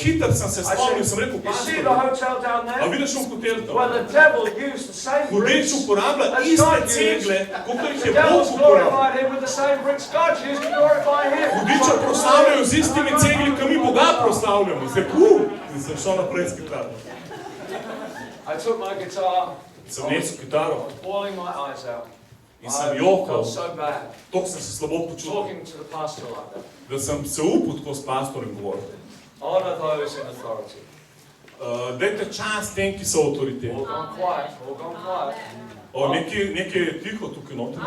Hiter sem se I spomnil, sem said, rekel, you see the pastor, hotel down a there? vidiš v hotel Well, tam? the devil used the same Hudič bricks. uporablja As iste God used. cegle, kot jih The je Bog devil's uporabljal. glorified him with the same bricks God used to glorify him. Hudiča proslavljajo z istimi cegli, kot mi Boga proslavljamo. Zdaj, in sem šel naprej s kitaro. I took my guitar, Sem nesel kitaro bawling my eyes out. in sem I jokal. felt so bad Tako sem se slabo počutil, talking to the pastor like that. da sem se upal tako s pastorjem govoriti. Honor those in authority. Dajte čas tem, ki so avtoriteti. All gone quiet, all gone quiet. Nekaj je tiho tukaj noter.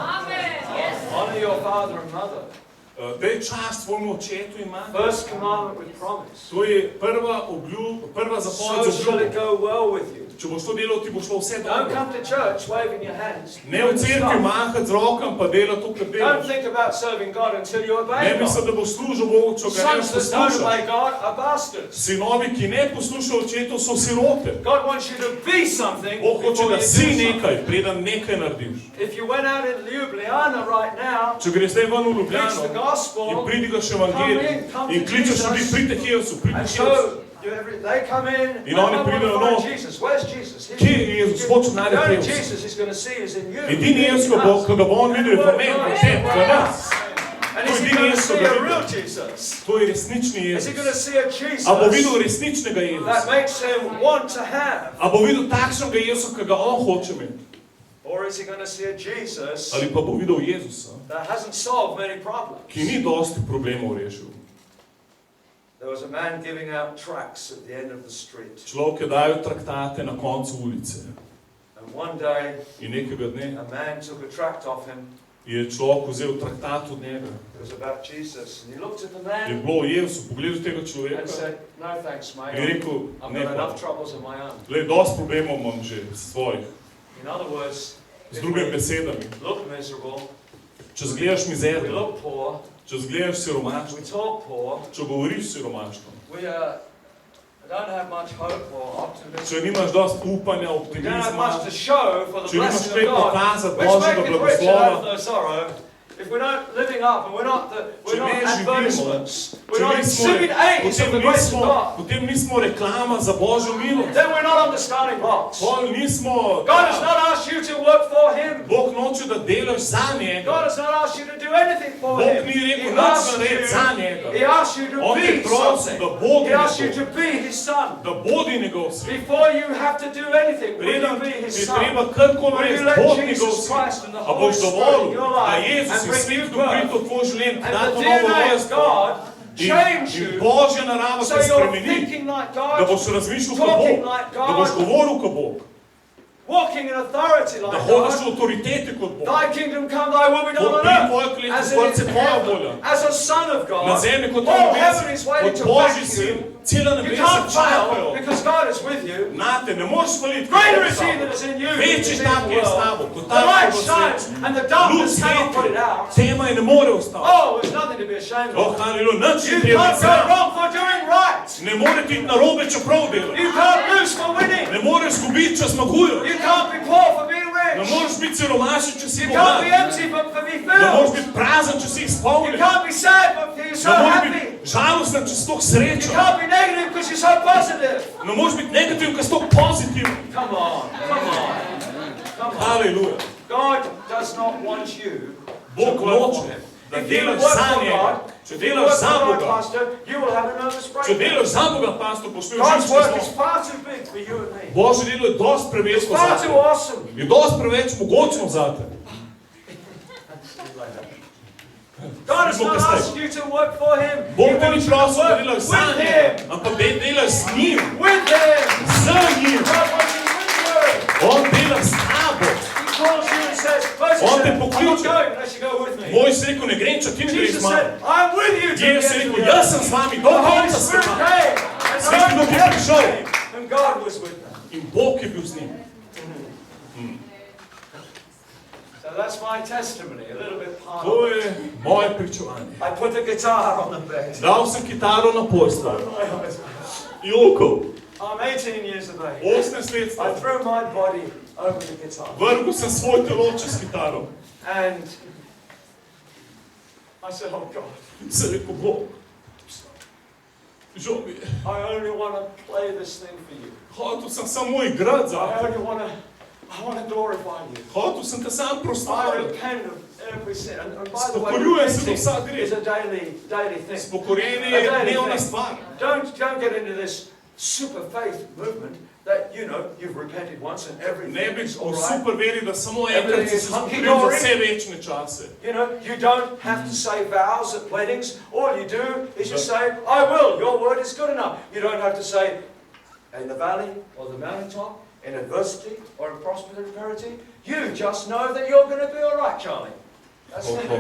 Honor your father and mother. Daj čas svojemu očetu in mami. First commandment with promise. To je prva zapoved So z shall it obljubo. go well with you. Če boš to delal, ti bo šlo vse Don't dobro. come to church waving your hands. Ne v cerkvi mahati z rokam, pa dela to, kar Don't delaš. think about serving God until you Ne obey misli, God. da boš služil Bogu, če ga ne Sons that don't poslušaš. obey God are bastards. Sinovi, ki ne poslušajo očetov, so sirote. God wants you to be something Bog hoče, before da you si do something. nekaj, preden nekaj narediš. If you went out in Ljubljana right now, Če greš zdaj ven v preach Ljubljano the gospel, in pridigaš evangelij in kličeš ljudi, pridite k Jezusu, pridite and k Jezusu. so they come in, In "I oni want to pridejo, find no. Jesus. Where's Jesus? He's- Kje je Jezus? Hočem The najti only Jezusa. Jesus he's going to see is in you. Edini Jezus, ki ga bo on videl, je v meni, v tebi, v nas. And is he edini going to Jezus, see ki ga a vidi. real Jesus? To je resnični Is he going to Jezus. see a Jesus A bo videl resničnega that Jezusa? makes him want to have? A bo videl takšnega Jezusa, ki ga on hoče imeti? Or is he going to see a Jesus Ali pa bo videl Jezusa, that hasn't solved many problems? ki ni dosti problemov rešil? There was a man giving out tracts at the end of the street. Človek je dajal traktate na koncu ulice. And one day, In nekega dne a man took a tract off him. je človek vzel traktat od njega. It was about Jesus. And he looked at the Je man bilo o Jezusu, pogledal tega and človeka said, "No thanks, in mate. rekel, I've ne got pa. enough troubles of my own." Glej, dosti problemov imam že svojih. In other words, Z if drugimi we besedami, look miserable, če zgledaš we mizerno, look poor, če zgledaš siromašno, we talk poor, če govoriš siromašno, we don't have much hope or optimism. če nimaš dosti upanja, We don't have optimizma, much to show for the če nimaš blessing kaj of God, pokazati which Božjega make it rich and have blagoslova, no sorrow. If we're not living up and we're not Če ne živimo advertisements we're not exhibit A's of the grace of God, potem nismo reklama za Božjo milost. then we're not on the starting blocks. Pol nismo... God has not asked you to work for Him. Bog noče, da delaš za njega. God has not asked you to do anything for Bog Him. ni rekel, He nič asked narediti za njega. He asked you to On te be prosi, something. da bodi He asked you nekdo. to be His son. Da bodi njegov sin. Before you have to do anything, will Preden you be ti His je son? treba karkoli Will you narediti, let bod njegov Jesus sin. Christ and the A Holy boš Spirit dovolil, in your da life Jezus and je bring svet you duh priti v birth? tvoj življenje, And da the to novo DNA of vrsto. God change In you Božja narava so te you're spremeni, thinking like da God, boš razmišljal kot talking Bog, like da boš God, govoril kot Bog, walking in authority da like hodiš v God. avtoriteti kot Bog. Thy kingdom come, thy will be done on Pridi earth tvoje kletje, as it kot is se in tvoja heaven. volja. As a son of Na God, zemlji kot all na heaven is nebesih, waiting kot to Božji back sin, you. cela You nebesa can't fail čakajo. because God is with you. Nate, ne moreš faliti. Greater is He that is in you than Večji is in tak the je s world. tabo, kot The ta, light ki bo shines svet. and the Luč darkness cannot put sveti, it out. tema je ne more ostati. Oh, there's nothing to be ashamed Oh, of. haleluja, nič You ni treba can't go sram. wrong for doing right. Ne more ti narobe, če prav delaš. You can't lose for winning. Ne moreš zgubiti, če zmaguješ. You can't be poor for being Ne rich. moreš biti siromašen, če si You can't be bogat. empty for being Ne moreš filled. biti prazen, če si You izpolnjen. can't be sad but you're so Ne moreš happy. biti žalosten, če si tako You srečen. can't be negative because you're so positive. Ne moreš biti negativen, ker si tako pozitiven. Come on, come on, come on. Haleluja. God does not want you Bog to work for noče, Him. da If you delaš work za for njega. God, Če you delaš work za for God, Boga, pastor, you will have a nervous če breakdown. delaš za Boga, pastor, boš imel God's živčni work is zlom. far too big for you and me. Božje delo je dosti preveliko Far zate. too awesome. Je dosti preveč mogočno zate. God has Book not is asked you to work for Him. Bog He te ni wants you to prosil, da work delaš za with njega, Him. ampak da delaš z njim. With Him. Z njim. God wants you with you. On dela s tabo. He calls you and says, Moses On said, te I'm not pokliče. going unless you go with me. Moj si rekel, ne grem, če ti ne greš Jesus z mano. said, I'm with you to Jezus je the end of rekel, the jaz earth. sem z vami, The do Holy konca sem Spirit z vami. came. And Sveti the Duh je Holy prišel. Spirit came. And God was with them. In Bog je bil z njim. So that's my testimony, a little bit To palm. je moje pričevanje. I put the guitar on the bed. Dal sem kitaro na posteljo. Jokal. I'm 18 years of age. 18 let I star. threw my body over the guitar. Vrgel sem svoj telo čez kitaro. And I said, oh God, In sem rekel, Bog, žal mi je. I only want to play this thing for you. Hotel sem samo igrati za I te. only want to glorify you. Hotel sem te sam I proslavljati. repent of every sin. And by the way, Spokorjujem se do repenting vsak greh. is a daily thing. Spokorjenje je dnevna stvar. Don't get into this super faith movement that, you know, you've repented once and Ne everything bi is all v right. super veri, da samo enkrat si se spokoril za vse večne čase. You know, you don't have to say vows at weddings. All you do is you say, I will. Your word is good enough. You don't have to say, in the valley or the mountaintop, in adversity or in prosperity. You just know that you're going to be all right, Charlie. That's it.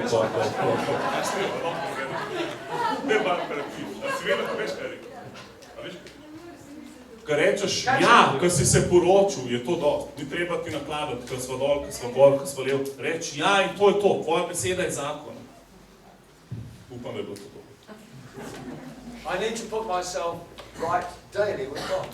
Ne bar operativ. A si vedno veš, kaj rekel? A veš? Ko rečeš ja, ko si se poročil, je to dosti. Ni treba ti nakladati, ko smo dol, ko smo gor, ko smo lev. Reči ja in to je to. Tvoja beseda je zakon. Upam, da je bilo to to. I need to put myself right daily with God.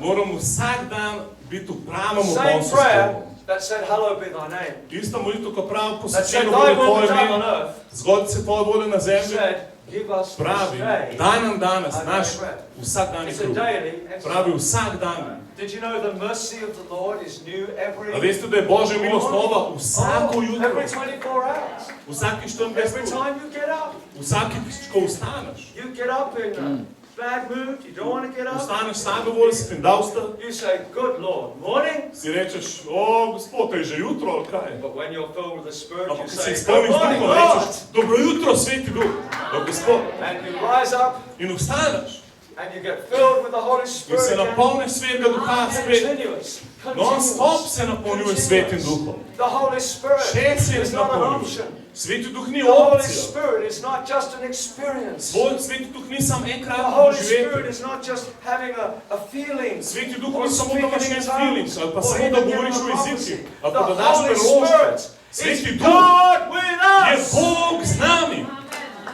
Moram vsak dan biti v pravem Same odnosu s prayer Bogom. that said, hallowed be thy name. Ista molitev, ko pravi That said, posvečeno thy bude will be tvoje done on ime, earth. zgodi se tvoja volja na zemlji, Said, give us this pravi, day. daj nam danes our naš daily bread. vsak dan je It's a kruh. daily Pravi exercise. vsak dan. Did you know the mercy of the Lord is new every A veste, da je Božja milost nova vsako jutro, every 24 hours. vsaki 24 Every ur, time you get up. vsakič, ko vstaneš. You get up in a bad mood, you don't want to get up. Vstaneš slabe volje, si ti dal vstati, You say, good Lord, morning. si rečeš, o, gospod, to je že jutro, ali kaj? But when you're filled with the Spirit, you Ampak ko si say, izpolniš good morning, duhom, Lord. rečeš, dobro jutro, sveti duh, o, gospod. And you rise up In vstaneš and you get filled with the Holy in Spirit se again. napolniš svetega duha spet. Continuous. Non-stop se napolnjuješ svetim duhom. The Holy Spirit Še se is not an napolnjuješ. option. Sveti duh ni The Holy opcija. Spirit is not just an experience. Sveti duh ni sam The enkratno Holy Spirit doživetje. is not just having a feeling. Sveti duh or ni samo, da imaš speaking in nek feelings, tongues, ali pa or samo, da even giving govoriš a v jezikih, prophecy. ali The pa da daš Holy preroštvo. Spirit Sveti is duh God with je us. Bog z nami.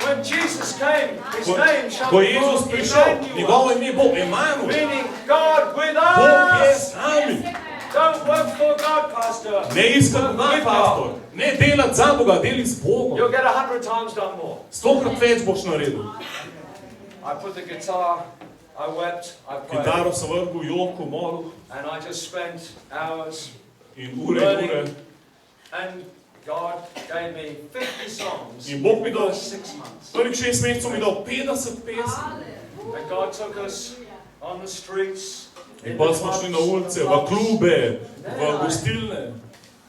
When Jesus came, His name shall Ko be je Jezus called prišel, njegovo Emmanuel, ime bo Emanuel. meaning God with Bog je us. z nami. Don't work for God, Pastor. Ne iskati Work Boga, with pastor. God. Ne delati za Boga, deli z Bogom. You'll get 100 times done more. 100krat več boš naredil. I put the guitar, I wept, I prayed. Kitaro sem vrgel, jokal, molil And I just spent hours in ure. and God gave me 50 songs In Bog mi in dal, the first 6 months. prvih 6 mesecev mi dal 50 pesmi. And God took us on the streets, In in pa the smo šli na clubs, ulice, v klube, v gostilne.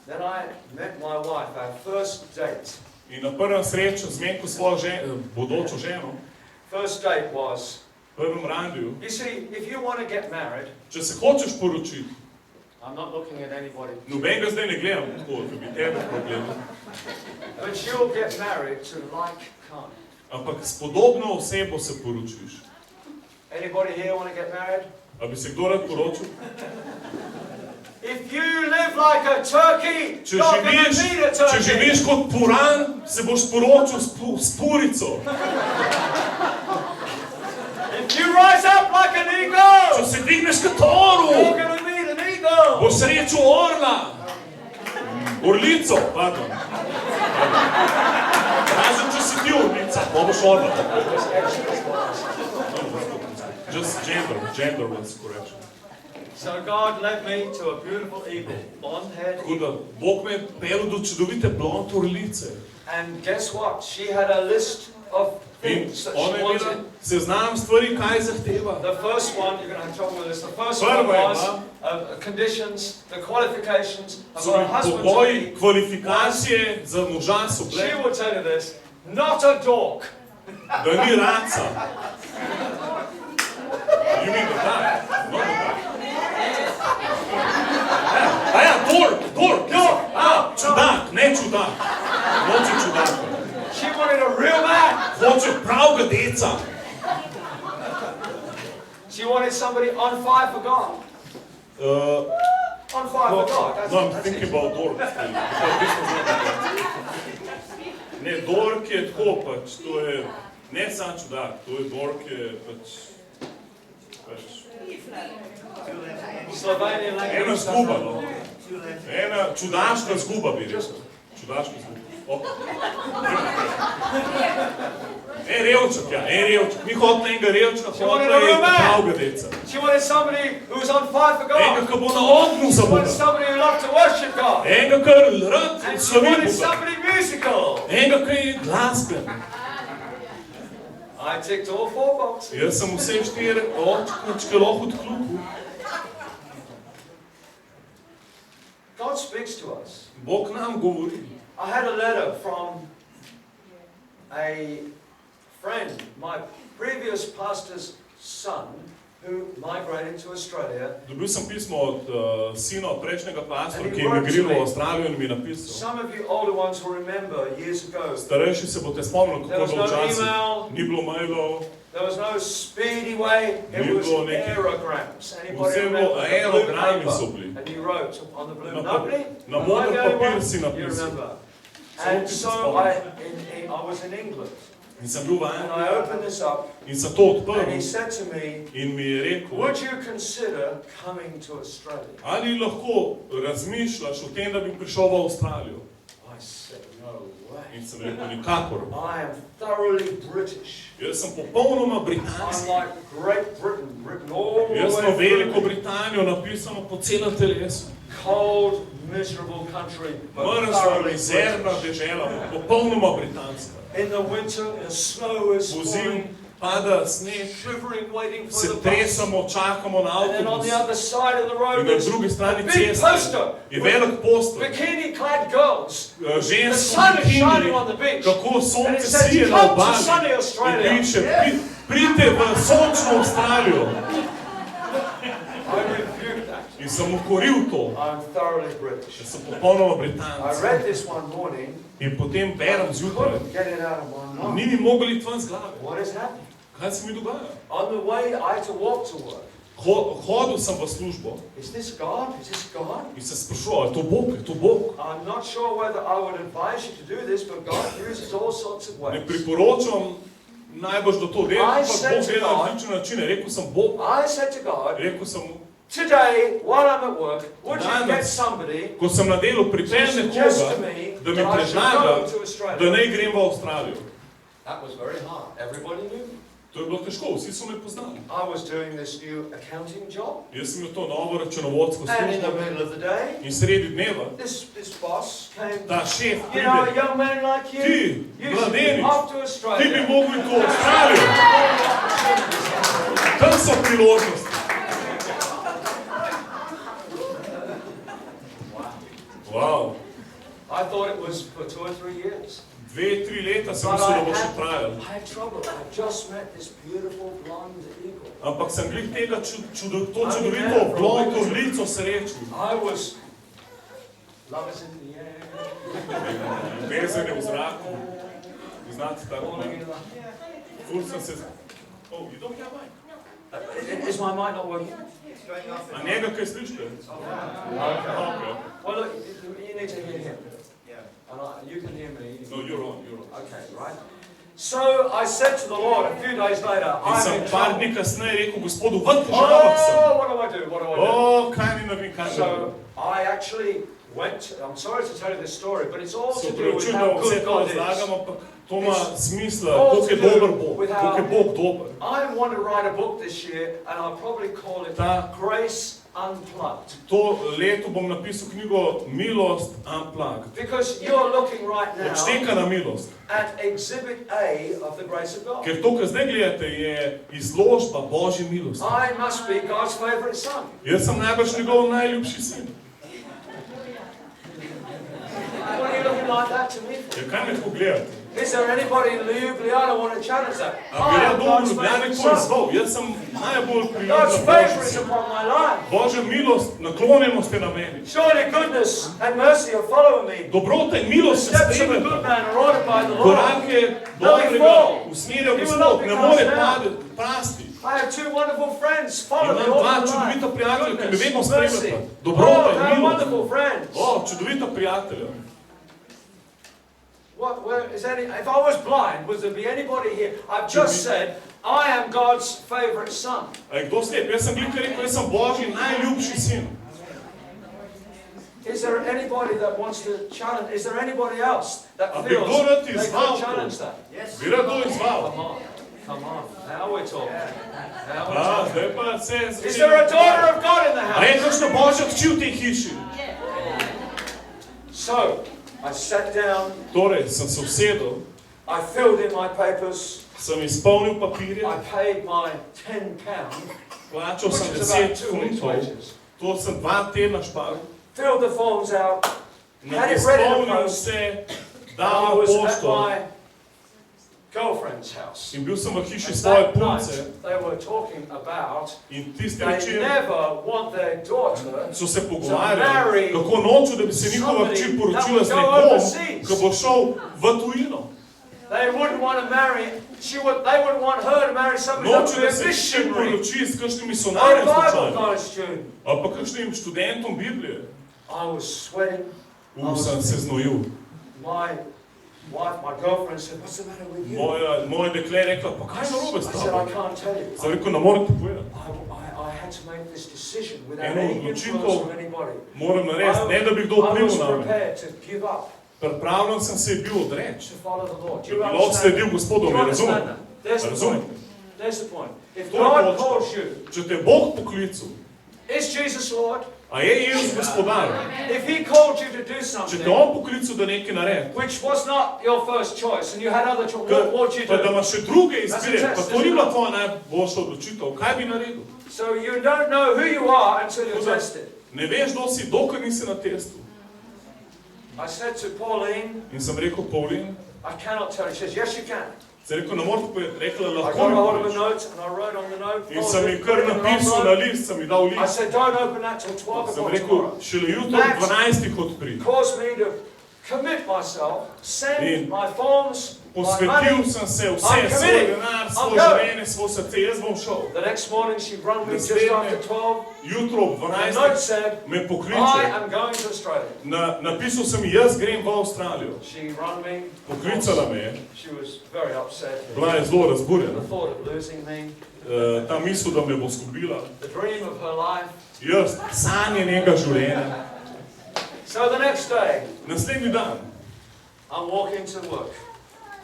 Then I met my wife, our first date. In na prvem sreču zmenil svojo bodočo ženo, First date was, v prvem randiju. you see, if you want to get married, Če se hočeš poročiti, I'm not looking at anybody, nobenega zdaj ne gledam tako, da bi tebe problem. but you'll get married to like kind. Ampak s podobno osebo se poročiš. Anybody here want to get married? A bi se kdo rad poročil? If you live like a turkey, Če you're going to živiš, need a če turkey. živiš kot puran, se boš poročil s purico. If you rise up like an Če eagle, se digneš kot you're orel, going to meet an eagle. boš srečal orla. Orlico, pardon. Razen, če si ti orlica, pa boš orla. Just gender was correction. So God led me to a beautiful eagle, blonde-haired Tako eagle. da, Bog me je pelil do čudovite blond orlice. And guess what? She had a list of In things that ona she je imela wanted. seznam stvari, kaj zahteva. The first one, you're going to have trouble with this, the first Prva one je was bila, conditions, the qualifications of so her husband to pogoji, be. kvalifikacije za moža so She bile, will tell you this, not a dork. da ni raca. You mean the guy, not the guy. Dork, čudak, ne čudak. Hoče čudaka. She wanted a real man. Hoče pravega deca. She wanted somebody on fire for God. On fire for God. No, I'm That's thinking it. about Dork. Ne, Dork je tako pač, to je, ne sam čudak, to je Dork je pač Slovenian language. ena zguba, no. Ena čudaška zguba bi rekel. Čudaška zguba. Okay. Revčak, ja, revčak. Mi hotne enega revčka, hotne je pravega deca. She wanted somebody who was on fire for Enega, God. ki bo na ognju za She wanted Boga. somebody who loved to worship God. Enega, ki rad And she slavi wanted Boga. somebody musical. Enega, ki je glasben. I ticked all 4 boxes. Jaz sem vse 4 očke lahko odklopil. God speaks to us. Bog nam govori. I had a letter from a friend, my previous pastor's son, who migrated to Australia. Dobil sem pismo od sina od prejšnjega pastora, ki je emigriral v Avstralijo in mi je napisal. Some of you older ones will remember years ago. Starejši se boste spomnili, kako je bilo včasih. Ni bilo mailov, There was no speedy way. It Ni was bilo nekih- aerograms. Anybody Vse je bilo, remember the blue aerogrami so paper? bili. And you wrote on the blue. Na Nobody? na Am I moder the only papir one? si You napisal. remember. Samo And ti se so spomniš. I was in England. In sem bil v And I Angliji opened this up. in sem to And odprl he said to me, in mi je rekel, would you consider coming to Australia? ali lahko razmišljaš o tem, da bi prišel v Avstralijo? I said, no way. In sem rekel, nikakor. I am thoroughly British. Jaz sem popolnoma I'm britanski. like Great Britain, written all the Jaz way sem Veliko through. Britanijo napisano po celem telesu. Cold, miserable country, but Mrzla, thoroughly mizerna British. dežela, popolnoma britanska. In the winter, the snow is Po falling, zimi pada sneg, shivering, waiting for se the bus. tresamo, čakamo na And then on avtobus. the other side of the In road, na there's drugi a strani big ceste poster je with velik poster. bikini-clad girls. The Žensko sun is shining bikini, on the beach. kako And sonce it says, sije na come to obali. sunny In Australia. piše, pridite v sončno Avstralijo. I rebuked that. In sem ukoril to, I'm thoroughly da British. sem popolnoma I britanski. read this one morning, In potem berem zjutraj. couldn't get it out of my mind. Ni mi mogel iti ven z glave. What is happening? Kaj se mi dogaja? On the way, I had to walk to work. Hodil sem v službo Is this God? Is this God? in se sprašoval, je to Bog, je to Bog. I'm not sure whether I would advise you to do this, but God uses all sorts of Ne ways. priporočam najbolj, da to delaš, I ampak said Bog to dela na God- različne načine. Rekel sem Bog, I said to God, rekel sem mu, today, while I'm at work, would you Danes, get somebody ko sem na delu to pripelje suggest to nekoga, me da mi that I should predlaga, go to da Australia? naj grem v Avstralijo. That was very hard. Everybody knew. To je bilo težko, vsi so me poznali. I was doing this new accounting job, Jaz sem imel to novo računovodsko and in the službo middle of the day, in sredi dneva this boss came. ta šef You know, a pride, young man like you, Ti, you should be mladenič, off to ti bi Australia. mogel iti v Avstralijo. Tam so priložnosti. Wow. I thought it was for 2 or 3 years. 2-3 leta sem But mislil, I da bo še had, trajalo. I had trouble. I just met this beautiful blonde eagle. Ampak sem glih tega čudovito blondno lico srečil. I was, love is in the air, Vezan je v zraku. Znate tako. falling in love. Ful sem se... Oh, you don't have mic? Is my mic not working? A njega kaj slišite? Okay. Well, look, you need to hear him. And you can hear me. No, you're on, you're on. Okay, right? So I said to the Lord a few days later, In I'm sem in par trouble. dni kasneje rekel, Gospodu, v težavah sem. Oh, what do I do? What do I do? O, kaj mi naredim, kaj mi naredim. So I actually went, I'm sorry to tell you this story, but it's all Se to do with upravičujem, da how vse good to God razlagam, is. ampak to ima smisla, all koliko je to do dober Bog, with koliko je how- Bog dober. I want to write a book this year, and I'll probably call it Ta- Grace Unplugged. To leto bom napisal knjigo Milost Unplugged. Because you're looking right now Odšteka na milost. at Exhibit A of the grace of God. Ker to, kar zdaj gledate, je izložba Božje milosti. I must be God's favorite son. Jaz sem najbrž njegov najljubši sin. What are you looking like that to me for? Ja, kaj me tako gledate? Is there anybody in Ljubljana want to challenge that? A bi I rad am dol v God's Ljubljani favorite to son. izval. Jaz sem najbolj God's priljubljen favor Božji is sin. upon my life. Božja milost, naklonjenost je na meni. Surely goodness and mercy are following me. Dobrota in The milost se steps of a good spremljata. man are ordered by the Lord. Korake dobrega usmerja Gospod, ne more pasti. I have 2 wonderful friends. Follow me Imam all dva my čudovita life. prijatelja, ki me vedno Goodness, mercy. spremljata. Dobrota Oh, in how milost. wonderful friends. O, čudovita prijatelja. What, where is any? If I was blind, would there be anybody here? I've just said I am God's favorite son. A je kdo slep? Jaz sem glika rekel, jaz sem Božji najljubši sin. Is there anybody that wants to challenge? Is there anybody else that A bi feels kdo rad they izval could to? challenge that? Bi rad to izval. Come on, come on. Now we're talking. Now we're A, talking. zdaj pa se je Is there a daughter of God in the A je house? kakšna Božja hči v tej hiši? So I sat down. Torej, sem se usedel, I filled in my papers. sem izpolnil papirje, I paid my £10, plačal sem which is about 10 2 weeks' funtov, wages. to sem 2 tedna šparil, Filled the forms out. na Had it ready to izpolnil post. vse, I dal na was at pošto my girlfriend's house. in bil sem v hiši And svoje that night, punce they were talking about in tiste they večer never want their daughter. so se marry pogovarjali, kako noču, da bi se njihova hči somebody poročila that z would go nekom, overseas. ki bo šel v tujino. They wouldn't want to marry. They wouldn't want her to marry somebody that Noče, would be da a se hči missionary, poroči s kakšnim or a misionarjem Bible slučajno, college student. ali pa kakšnim študentom Biblije. I was sweating. Sem se znojil. My wife, my girlfriend said, "What's the matter with you?" Moja dekle je rekla, pa kaj je narobe s I said, "I tabo? can't tell you. Sem rekel, ne morete povedati. I had to make this decision without Eno any odločitev influence from anybody. Moram narediti, ne da bi kdo I vplival was na me. prepared to give up, Pripravljen sem se bil odreči. to follow the Lord. Do Da you bi lahko understand? sledil Do Gospodu, you me understand razumete? that? There's the Razumete? point. There's the point. If To je God točka. calls you, Če te Bog poklical, is Jesus Lord? a je Jezus gospodar, If He called you to do če te something On poklical, da nekaj naredi, which was not your first choice and you had other choices, what would you pa da do? imaš še druge That's izbire, a test, pa to isn't ni bila it? tvoja najboljša odločitev, kaj bi naredil? So you don't know who you are until you're Tako da tested. Ne veš, kdo si, dokler nisi na testu. I said to Pauline, In sem rekel, Paulin, I cannot tell you. She says, yes, you can. sem rekel, ne morete povedati, rekla, I lahko got mi a hold of a poveš. note and I wrote on the note. In folded sem it, ji put kar it in an napisal na envelope. list, sem ji dal I list. said, don't open that till 12 Sem o'clock rekel, tomorrow. šele jutro ob 12 odpri. Caused me to commit myself, send In my forms, my posvetil money. sem se I'm vse, svoj committed. denar, I'm svoje going. življenje, svoje srce, jaz bom šel. The next morning she rang me just Naslednje- after 12. Jutro ob The note 12 said, me I pokliče. am going to Australia. Napisal sem, jaz grem v Avstralijo. She rang me. Poklicala me je, She was very upset. bila je zelo The razburjena. thought of losing me, Ta misel, da me bo zgubila. the dream of her life. Jaz, sanje njega življenja. So the next day, Naslednji dan I'm walking to work.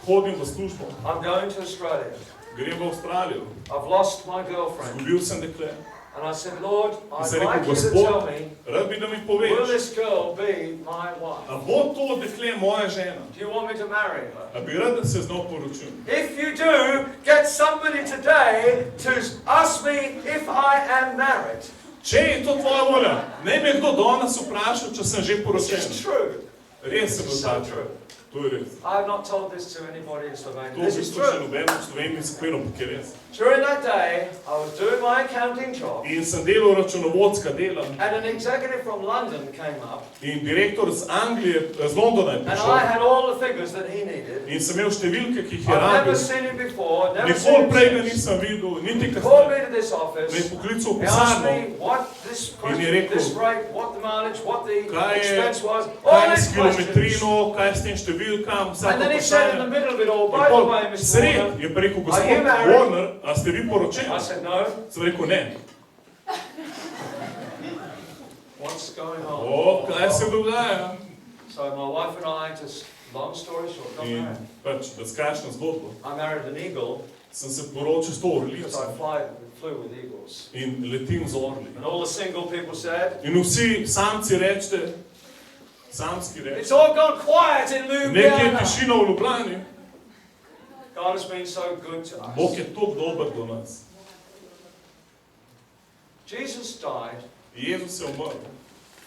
hodim v službo, I'm going to Australia. grem v Avstralijo, I've lost my girlfriend. izgubil sem dekle. And I said, Lord, In I'd sem rekel, like you to tell Gospod, me, rad bi, da mi will poveš, this girl be my wife? a bo to dekle moja žena? Do you want me to marry her? A bi rad, da se z njo poročim? If you do, get somebody today to ask me if I am married. Če je to tvoja volja, naj me kdo danes vpraša, če sem že This poročen. is true. Res se bo It's so tako. true. To je res. I have not told this to anybody in To Slovenia. v This is bistvu še true. nobenemu v Sloveniji nisem povedal, ampak je res. During that day, I was doing my accounting job, In sem delal računovodska dela and an executive from London came up, in direktor z Anglije, z Londona je and I prišel had all the figures that he needed. in sem imel številke, ki jih je I've never rabil. seen him before, never seen Nikoli him prej ga since. nisem videl, niti He called me kasneje. to this office. Me je poklical v He asked pisarno, me what this In je question, rekel, this rate, what the mileage, what the kaj je, expense was, kaj all je s these questions. kilometrino, kaj je s tem številkam, And vsako then he said in the vprašanje. middle of it all, In by the pol way, Mr. sred Warner, je pa rekel, Are gospod you married? Warner, a ste vi poročeni? I said, no, Sem rekel, ne. what's going on? O, kaj se dogaja? So my wife and I, just long story short, got In married. pač, da skračnem zgodbo, I married an eagle sem se poročil s to because I orlico flew with eagles. in letim z orli. And all the single people said, In vsi samci rečete, samski it's rečete, all gone quiet in nekaj je Ljubljana. tišina v Ljubljani, God has been so good to Bog us. je toliko dober do nas. Jesus died Jezus je umrl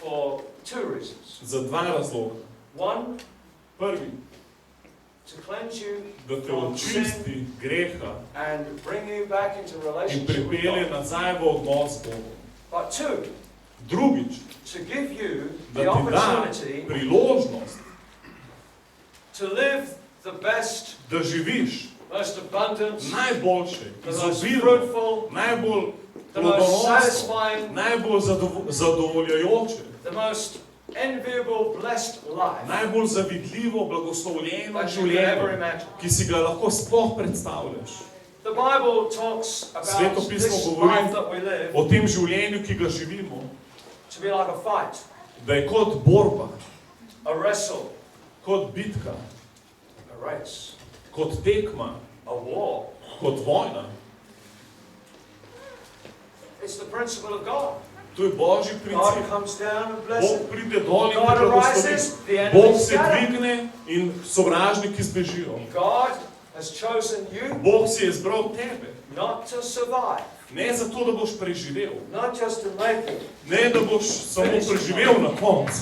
for two reasons. za dva razloga. One, Prvi, to cleanse you da te from sin očisti greha and bring you back into in relationship with pripelje God. nazaj v odnos z Bogom. But two, Drugič, to give you da the ti da opportunity priložnost, to live the best, da živiš most abundant, najboljše, the most izobilno, fruitful, najbolj the most plodonosno, satisfying, najbolj zadovoljajoče, the most enviable, blessed life najbolj zavidljivo, blagoslovljeno that you could ever življenje, imagine. ki si ga lahko sploh predstavljaš. The Bible talks Sveto about pismo this govori life that we live O tem življenju, ki ga živimo, to be like a fight, da je kot borba, a wrestle, kot bitka, a race, kot tekma, a war. kot vojna. It's the principle of God. To je Božji God princip. comes down and blesses. Bog pride dol in te God blagoslovi. arises, the Bog enemy se scatters. dvigne in sovražniki zbežijo. God has chosen you Bog si je izbral tebe. not to survive, Ne zato, da boš preživel. not just to make it, Ne, da boš samo preživel na koncu.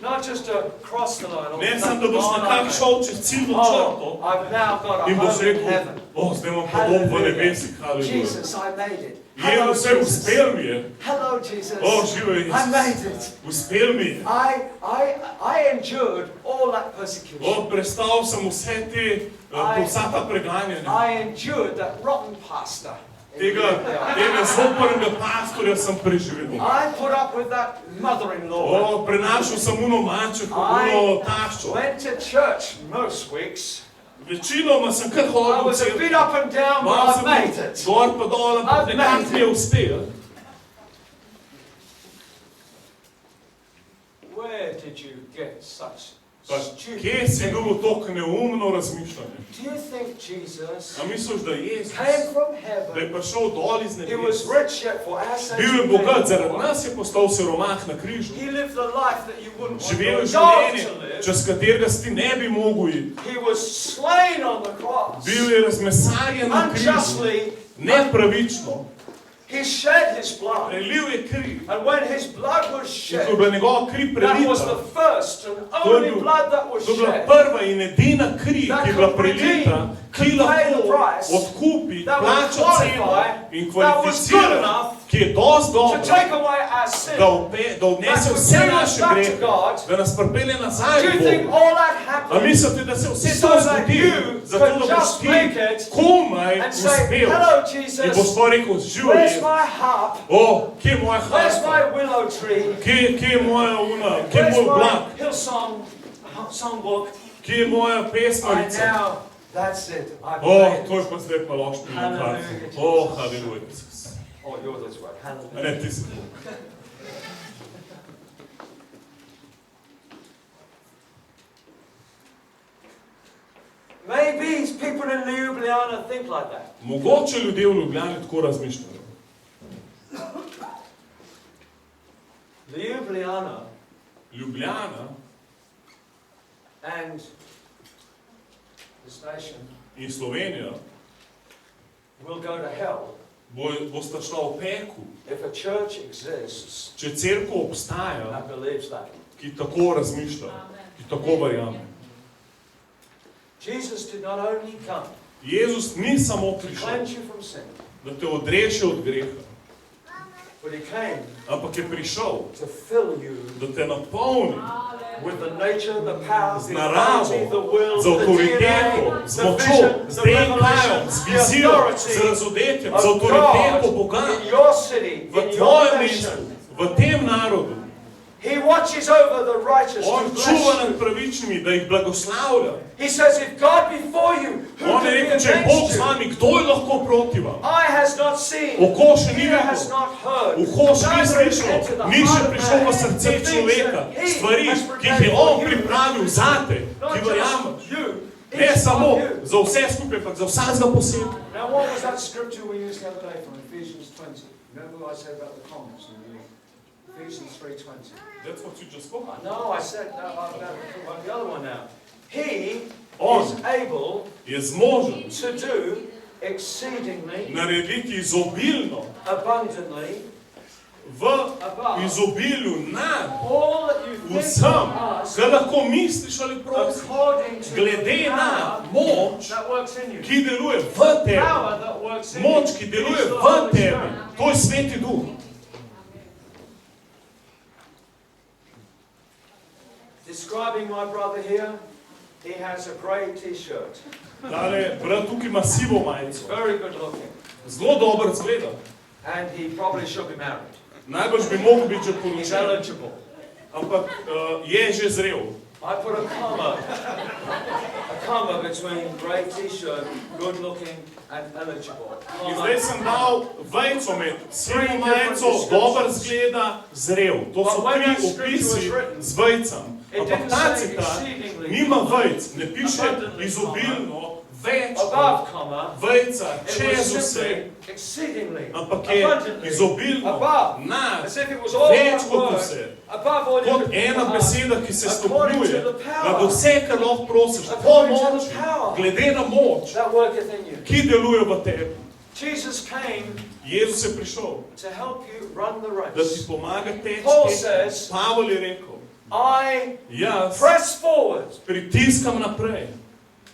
not just to cross the line. or Ne, not samo da boš gone nekako over. šel čez ciljno črto Oh, I've now got a in boš home in rekel, heaven. zdaj imam pa dom v nebesih, haleluja. Jesus, I made it. Hello, Jezus, vse Jesus. uspel mi je. Hello, Jesus. Živo I made Jezus. it. Uspel mi je. I endured all that persecution. Prestal sem vse te, vsa ta preganjanja. I endured that rotten pastor. Tega zoprnega pastorja sem preživel. I put up with that mother-in-law. Prenašal sem uno mačeho, uno taščo. Went to church most weeks. Večinoma sem kar I hodil was a bit up and down, but Malo I sem made bil it. gor pa dol, ampak I've nekako made mi je uspel. Where did you get such Pa stupid kje si thinking? bil toliko neumno razmišljanje? Do you think Jesus A misliš, da Jezus, came from da je heaven? prišel dol iz He was nebes? rich yet for our sake. Bil je he bogat, paid zaradi for. nas je postal siromah na križu. He lived the life that you wouldn't want Živel je your dog življenje, to live. čez katerega si ti ne bi mogel iti. He was slain on the cross. Bil je razmesarjen na križu, Unjustly, nepravično. he shed his blood. Prelil je kri. And when his blood was In ko je shed, bila njegova kri that was the prelita, first and To je only bil- blood that was to je bila shed. prva in edina kri, That ki je bila could redeem, prelita, ki could pay the lahko price, odkupi, that would plača ceno qualify, in that was good kvalificira, enough ki je dosti to dobra, take away our sin. da odnese That would vse bring us naše back to grehe, God. da nas pripelje nazaj Do k you think Bogu. all that A happened mislite, da se vse so to that zgodi, you zato da could boš just ti make it komaj and say, uspel hello in Jesus, boš to rekel, živo where's je, my harp? kje je moja Where's my harfa, willow tree? kje je moja una, kje je Where's moj blag, my Hillsong songbook? kje je moja And pesmarica. now, that's it. I've made To je it. pa zdaj pa lošni na Hallelujah, karti. Jesus. Haleluja, Jezus. Oh, you're this way. A Hallelujah. ne, ti si tu. Maybe people in Ljubljana think like that. Mogoče ljudje v Ljubljani tako razmišljajo. Ljubljana and this nation in Slovenija will go to hell bosta šla v peku, if a church exists če cerkev obstaja, that believes that. ki tako razmišlja, ki tako verjame. Jesus did not only come Jezus ni samo to prišel, cleanse you from sin, da te odreše od greha, but he came ampak je prišel, to fill you da te napolni with the nature, the power, z the naravo, authority, the will, z the avtoriteto, DNA, z the močjo, vision, z the DNK-jem, revelation, z the vizijo, z authority razodetjem, of z avtoriteto God Boga in your city, v in your tvojem mestu, nation. v tem narodu. He watches over the righteous On to čuva bless nad you. pravičnimi, da jih blagoslavlja. He says, if God be for you, who On can je be rekel, če je Bog against z you? vami, kdo je lahko proti vam? Eye has not seen, Oko še ni ear has videl, not heard, uho še ni neither has slišal, entered the ni še heart of prišel v man srce the things človeka, that he stvari, has ki jih je prepared On for you. pripravil zate, Not ki just verjameš. you, Ne each samo of you. za vse skupaj, ampak za vsakega posebej. Now what was that scripture we used the other day from Ephesians 20? Remember what I said about the commas in Ephesians 3:20? That's what you just spoke. No, I said about the other one now. He On is able je zmožen to do exceedingly, narediti izobilno abundantly, v izobilju nad all that you think vsem, or ask, kar lahko misliš ali prosiš, according to glede the na power moč, that works in you. ki deluje v tebi. Power that works in Moč, you ki is deluje the v Holy tebi, Spirit. to je Sveti Duh. Describing my brother here, he has a grey t-shirt. Tale brat tukaj ima sivo majico. Very good looking. Zelo dobro izgleda. And he probably should be married. Najbrž bi mogel biti že He's poročen, eligible. ampak je že zrel. I put a comma between grey t-shirt, good looking, and eligible. In zdaj sem dal vejco med sivo majico, dober zgleda, zrel. To so tri opisi z vejcem. Ampak ta citat nima vejc, ne piše izobilno, več Above kot comma, vejca, it čez was vse, simply exceedingly, ampak je abundantly, izobilno, above, nad, as if it was all več one kot word, vse. above all you Kot could ena ask, beseda, ki se according stopnjuje to the power nad vse, kar lahko prosiš, po according to the moči, power glede na moč, that worketh in you. ki deluje v tebi. Jesus came Jezus je prišel, to help you run the da ti race. pomaga teči. Paul says, Pavel je rekel, I jaz press forward pritiskam naprej,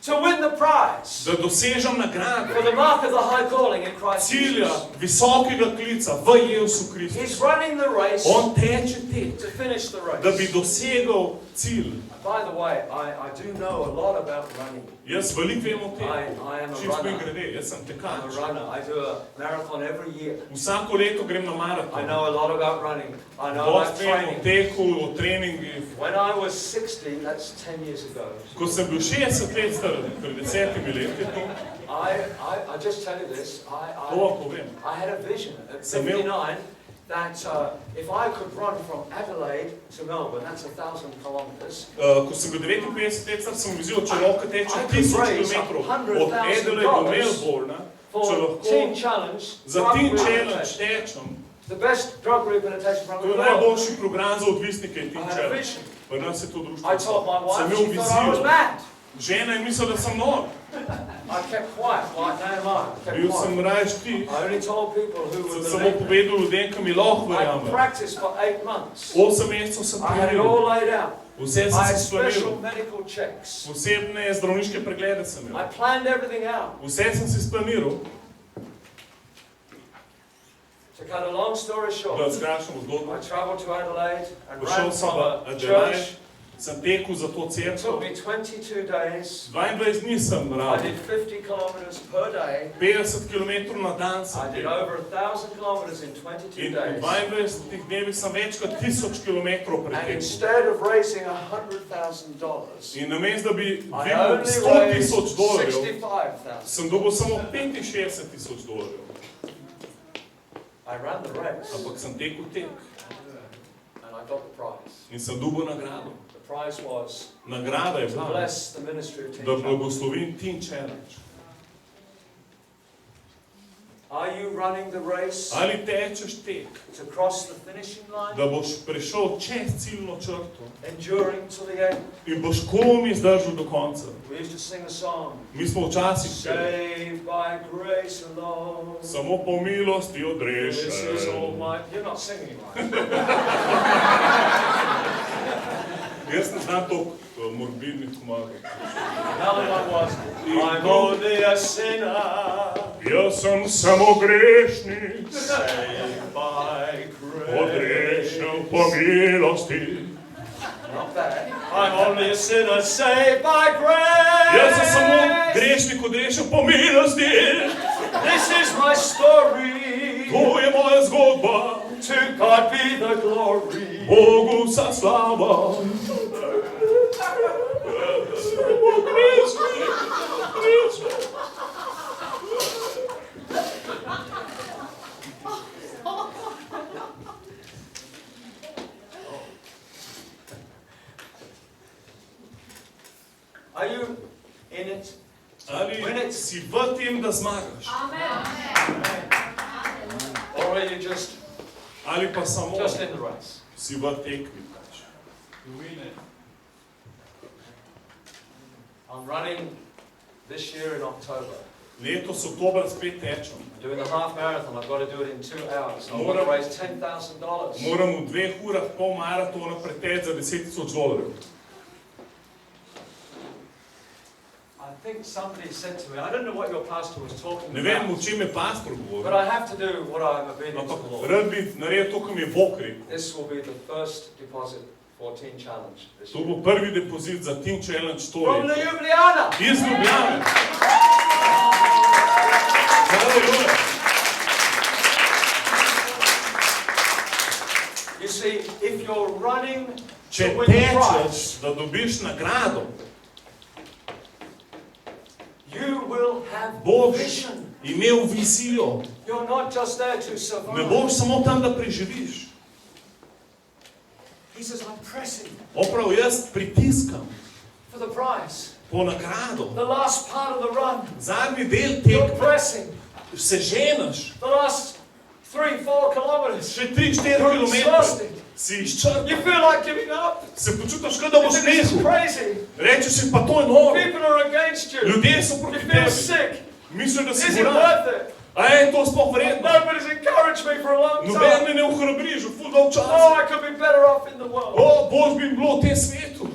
to win the prize da dosežem for nagrade, the mark of the high calling in Christ cilja, Jesus. visokega klica v Jezusu He's Kristusu. running the race On teče tek, to finish the da bi race. dosegel cilj. By the way, I do know a lot about running. Jaz veliko vem o tem. I am a Čisto runner. grede, jaz sem I'm a tekač. runner. I do a marathon every year. Vsako leto grem na I maraton. know a lot about running. I know about Dosti vem o training. teku, o treningih. When I was 60, that's 10 years ago, Ko sem bil 60 let star, pred 10 leti, I just tell you this, to vam povem. I had a vision at Sem imel- 59 that if I could run from Adelaide to Melbourne, that's 1,000 kilometers, Ko sem bil 59 let star, sem vizil, če lahko tečem 1000 kilometrov od Adelaide do Melbourna, če for lahko Teen Challenge, za drug Teen Challenge rehabilitation. tečem, The best drug rehabilitation to program je in the world. najboljši program za odvisnike I Teen had a Challenge. vision. Pa nas je to I društvo. told my Sem wife, imel she thought I was vizijo. mad. Žena je mislila, da sem nor. I kept quiet, like Nehemiah, kept Bil sem quiet. rajš ti. I only told people who Sem would samo believe me. povedal ljudem, ki mi lahko I verjamejo. practiced for 8 months. 8 mesecev sem I had it treniral. all laid out. Vse I sem had si special splaniral. medical checks. Posebne zdravniške preglede sem I imel. planned everything out. Vse sem si splaniral, To cut a long story da short, skrajšamo zgodbo. I traveled to Adelaide and Prišel ran sem from v a Adelaide, church. sem tekel za to It cerkev. took me 22 days. 22 dni sem I rabil. did 50 kilometers per day. 50 km na dan sem I did tekel. over 1,000 kilometers in 22 In v days. 22 dnevih sem več kot 1000 km And pretekel. instead of raising $100,000, In namesto, da bi I dvignil only 100 raised tisoč dolarjev, 65,000. sem dobil samo 65 tisoč dolarjev. I ran the race Ampak sem tekel tek. and I I got the prize. In sem dobil nagrado. The prize was Nagrada je to bila, bless the ministry of Teen da Challenge. blagoslovim Teen Challenge. Are you running the race Ali tečeš tek, to cross the finishing line? da boš prišel čez ciljno črto Enduring to the end? in boš komi zdržal do konca. We used to sing a song. Mi smo včasih peli, Saved by grace alone. samo po milosti This is all odrešen. my... You're not singing right. Jaz ne znam toliko morbidnih komadov. Another one was, I'm only a sinner, Jaz sem samo grešnik, saved by grace. odrešen po milosti. Not bad. I'm only a sinner, saved by grace. Jaz sem samo grešnik, odrešen po milosti. This is my story. To je moja zgodba, To God be the glory. Bogu vsa slava. Grešnik, grešnik. Are you in it? Ali si v tem, da zmagaš? Or are you just Ali pa samo in the race? si v tekmi pač? I'm running this year in October. Letos oktober spet tečem. Doing the half marathon, I've got to do it in 2 hours. I want to raise $10,000. Moram v 2 urah pol maratona preteči za $10,000. I think somebody said to me, I don't know what your pastor was talking Ne vem, o about, čem je pastor but govoril, I have to do what I'm obedient to ampak the Lord. rad bi naredil to, kar mi je Bog rekel. This will be the first deposit for Teen Challenge this To year. bo prvi depozit za Teen Challenge to From leto. Ljubljana! Iz Ljubljane. Haleluja. You see, if you're running Če to win the tečeš, prize, da dobiš nagrado, you will have boš vision. imel vizijo. You're not just there to Ne survive. boš samo tam, da preživiš. He says, I'm pressing Oprav, jaz pritiskam for the prize. po nagrado. The last part of the run, Zadnji del you're tekme pressing. se ženeš. The last 3-4 kilometers, Še 3-4 you're kilometre exhausted. si You izčrpan. feel like giving up. Se počutiš, kot da You boš think this is nehal. crazy. Rečeš si, pa to je noro. People are against you. Ljudje so You proti feel tebi. sick. Misliš, da si Is it bolan. worth it? A je to sploh vredno? Nobody's encouraged me for a long Noben time. me ne ohrabri, že ful dolg čas. Oh, I could be better off in the world. O, bož bi bilo v tem svetu.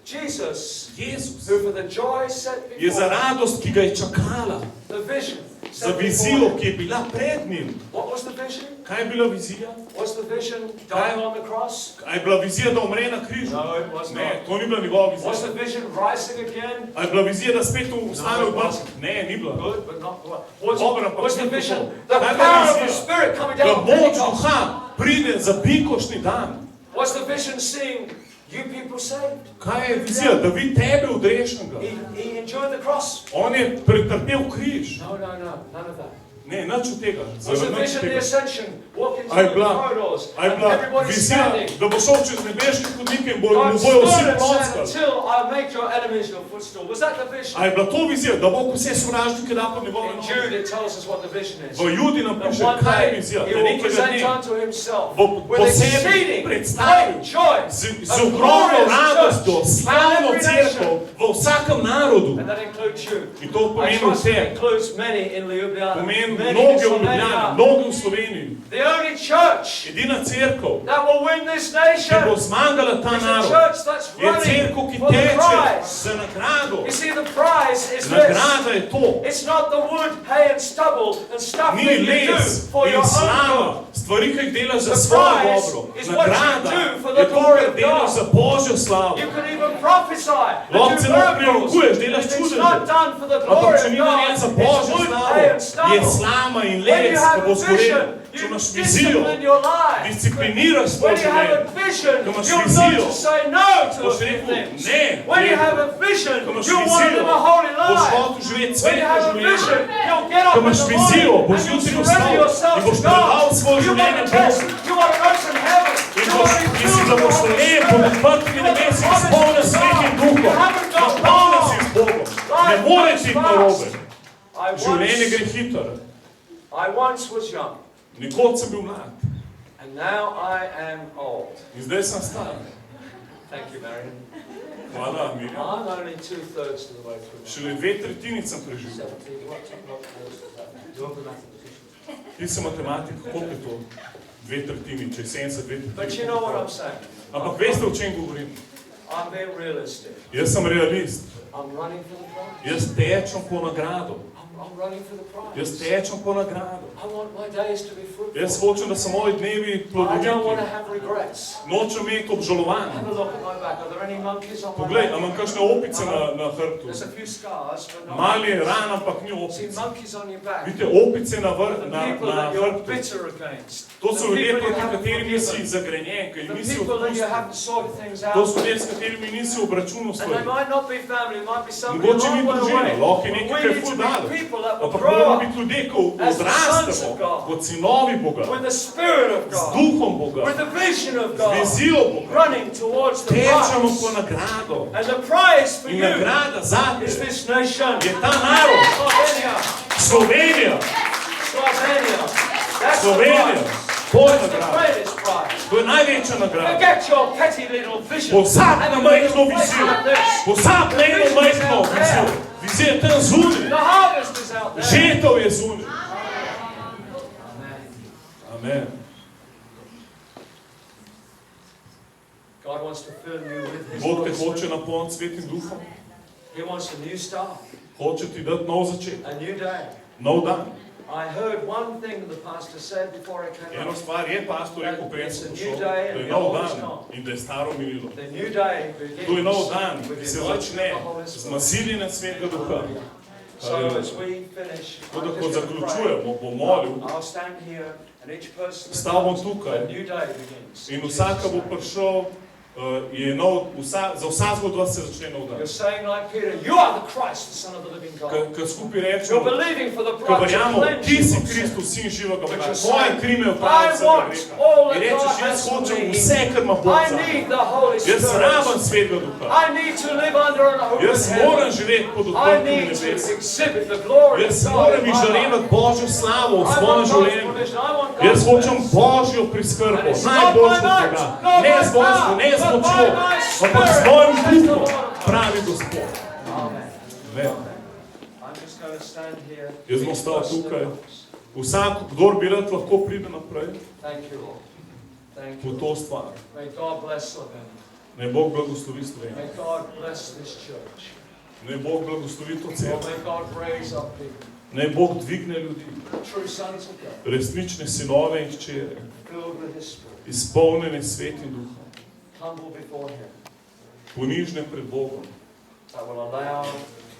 Jesus, Jezus who for the joy set je za before him, radost, ki ga je čakala, the vision za set vizijo, before him. ki je bila pred njim. What was the vision? Kaj je bila vizija? Was the vision dying on the cross? A je bila vizija, da umre na križu? No, it was Ne, not. to ni bila njegova Was the vizija. vision rising again? A je bila vizija, da spet vstane v mrtvih? Ne, ni bila. Good, but not what. Was, Dobro, ampak was the ni to. vision the Kaj je power of vizija? the Spirit coming Da down on moč Pentecost? duha pride za pikošni dan. Was the vision seeing you people saved? Kaj je vizija? Da vi tebe odrešnega. He endured the cross? On je pretrpel križ. No, none of that. Ne, nič od tega. Was the Zaradi nič vision od the tega. ascension? Walking A je through the bila, corridors a je and bila everybody's vizija, standing. da bo šel čez nebeške hodnike in bojo God vsi stood and said, ploskali. until I make your enemies your footstool. Was that the vision? A je bila to vizija, da Bog vse sovražnike da pod njegovo In noge? Jude it tells us what the vision is. V Judi nam That piše, one kaj je day vizija, he da will nekega present dne unto himself bo with po sebi exceeding predstavil great joy z a ogromno glorious radostjo church slavno in every cerkev nation. v vsakem narodu. And that includes you. In to I pomeni trust it vse. includes many in Ljubljana, Pomeni many in mnoge v Ljubljani, Slovenia. mnoge v Sloveniji. The only church Edina cerkev, that will win this ki bo nation zmagala ta is a narod, church that's je cerkev, ki running for the teče prize. za nagrado. You see, the prize is this. Nagrada je to. It's not the wood, hay and stubble and stuff Ni that you do les for your in own slava, good. stvari, ki jih delaš za The svoje prize dobro. is what you Nagrada do for je the to, glory kar of delaš God. za Božjo slavo. You can even prophesy and Lahko do celo miracles. prerokuješ, delaš If it's čudeže. not done for the Ampak glory če of ni God, narejen za it's Božjo wood, slavo, hay and je stubble. slama in When you les, have ko bo a zgorel. vision, Če you imaš vizijo, discipline your life. discipliniraš svoje When you have življenje. a vision, Ko imaš you'll vizijo, not just say no to a boš few rekel things. ne. When you have a vision, Ko imaš you'll want to vizijo, live a holy boš life. hotel živeti When you svetlo have a vision, življenje. you'll get up Ko in imaš the vizijo, morning boš and you'll jutri surrender vstal yourself in to boš predal God. svoje You want življenje to test, Bogu. you want to open heaven, In you want to be misliš, filled da with the boš Holy lepo Spirit. med odprtimi nebesi izpolnjen svetim duhom. Napolnjen si z Bogom. Ne more ti narobe. Življenje gre hitro. I once was young, Nekoč sem bil mlad. and now I am old. In zdaj sem star. Thank you, Marion. Hvala, Mirjam. I'm only 2/3 of the way through. Šele 2/3 sem preživel. 17. You're the mathematician. Ti si matematik, koliko je to? 2/3, če je 70, 2/3. But you know what I'm saying? Ampak veste, o čem govorim? I'm being realistic. Jaz sem realist. I'm running for the prize. Jaz tečem po nagrado. I'm running for the prize. Jaz tečem po nagrado. I want my days to be fruitful. Jaz hočem, da so moji dnevi I don't want to plodoviti. have regrets. Nočem imeti obžalovanj. Have a look at my back. Are there any monkeys on my Poglej, back? a imam kakšne opice na hrbtu? There's a few scars, but not Mali je monkeys. ran, ampak ni See, opic. monkeys on your back. Vidite, opice na The people that you're hrbtu. bitter against. To so The ljudje, people you proti haven't katerim si forgiven. zagrenjen, ki jih The nisi people that you odpustil. haven't sorted things To out so with. ljudje, s katerimi nisi obračunal And they stvari. might not be family, it might be somebody a Mogoče ni long way družina, away. lahko je But nekaj, we kar je need to ful be daleč. people that will Ampak grow moramo up biti ljudje, ko as the sons odrastemo of God. kot sinovi Boga, with the Spirit of z God, duhom Boga, with the vision of z God, vizijo Boga. running towards the Tečemo po prize. nagrado. And the prize for In you nagrada zate is this nation. je ta narod, Slovenia. Slovenija. Slovenia. That's the Slovenija. prize. To je That's the nagrada. greatest prize. To je največja nagrada. Forget your petty little vision. Pozabi na Have a majhno little place vizijo. like this. Pozabi na eno majhno vizijo. Vizija je tam zunaj. The harvest is out there. Žetev je zunaj. Amen. Amen. God wants to fill you with His Bog te Holy hoče Spirit. napolniti svetim duhom. He wants a new start, Hoče ti dati nov začetek, a new day. nov dan. I heard one thing the pastor said before I came Eno up. stvar je pastor rekel, preden sem It's a prišel, new day da je and nov the old is dan gone. in da je staro minilo. The new day begins To je nov dan, with ki the se anointing začne of the Holy z Spirit. nasiljenjem svetega duha. So as we finish, Tako da, I'm ko just going to zaključujemo, pray. bom molil, I'll stand here and each person that Stal bom comes, tukaj. a new day begins. in vsaka bo prišel, je nov, za vsakega od vas se začne nov dan. You're saying like Peter, you are the Christ, the Son of the living God. Ko skupaj You're rečemo, believing for the ko blood to verjamemo, cleanse ti you si from sin. Kristus, sin živega Boga, But you're tvoje saying, krime I odpravlja vsega want greha. all In that rečeš, God jaz has for hočem me. vse, kar ima Bog I za need me. the Holy Jaz rabim Spirit. svetega duha. I need to live under an open Jaz moram heaven. živeti pod I odprtimi need to nebesi. exhibit the glory of Jaz God moram in my life. izžarevati Božjo slavo v I svojem want God's življenju. provision. I want Jaz God's hočem best. Božjo priskrbo, And it's najboljšo not by tega. might, not Ne by z močjo, power, ne z but močjo, by my ampak s Spirit, mojim says the duhom, Lord of hosts. pravi Gospod. Amen. Amen. I'm just going to stand here. Jaz bom Each stal person that tukaj. comes. Vsak, kdor bi rad, lahko pride naprej Thank you, Lord. Thank v you. to stvar. May God bless Slovenia. Naj Bog blagoslovi Slovenijo. May God bless this church. Naj Bog blagoslovi to Lord, cerkev. may God raise up people, Naj Bog dvigne ljudi, true sons of God, resnične sinove in hčere, filled with His Spirit, izpolnjene s svetim duhom, humble before Him, ponižne pred Bogom, that will allow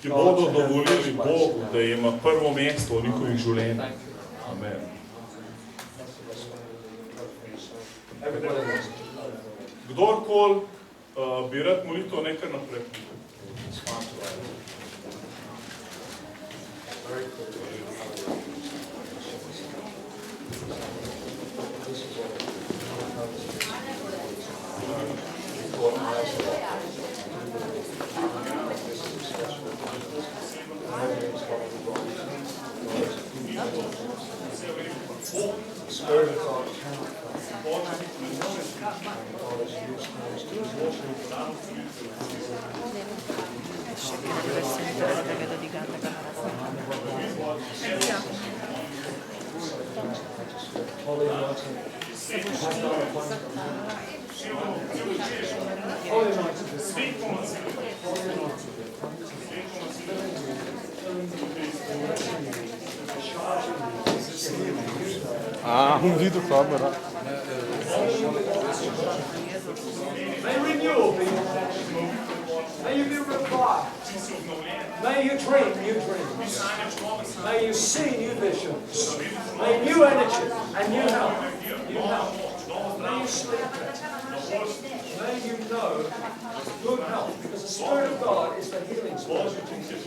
ki God bodo to have dovolili first place Bogu, in da their ima prvo mesto v njihovih življenjih. life. Thank you. Amen. That's the best way to pray. So everybody wants to know. Kdorkoli bi rad molitev nekaj naprej. It's fine to write. Very clear. This is Spirit of God cannot come. God is used to Holy Anointing. Holy Anointing. Um vídeo câmera. May renewal be May you be revived. May you dream new dreams. May you see new visions. May new energy and new health. New health. May you sleep better. May you know good health. Because the Spirit of God is the healing spirit of Jesus.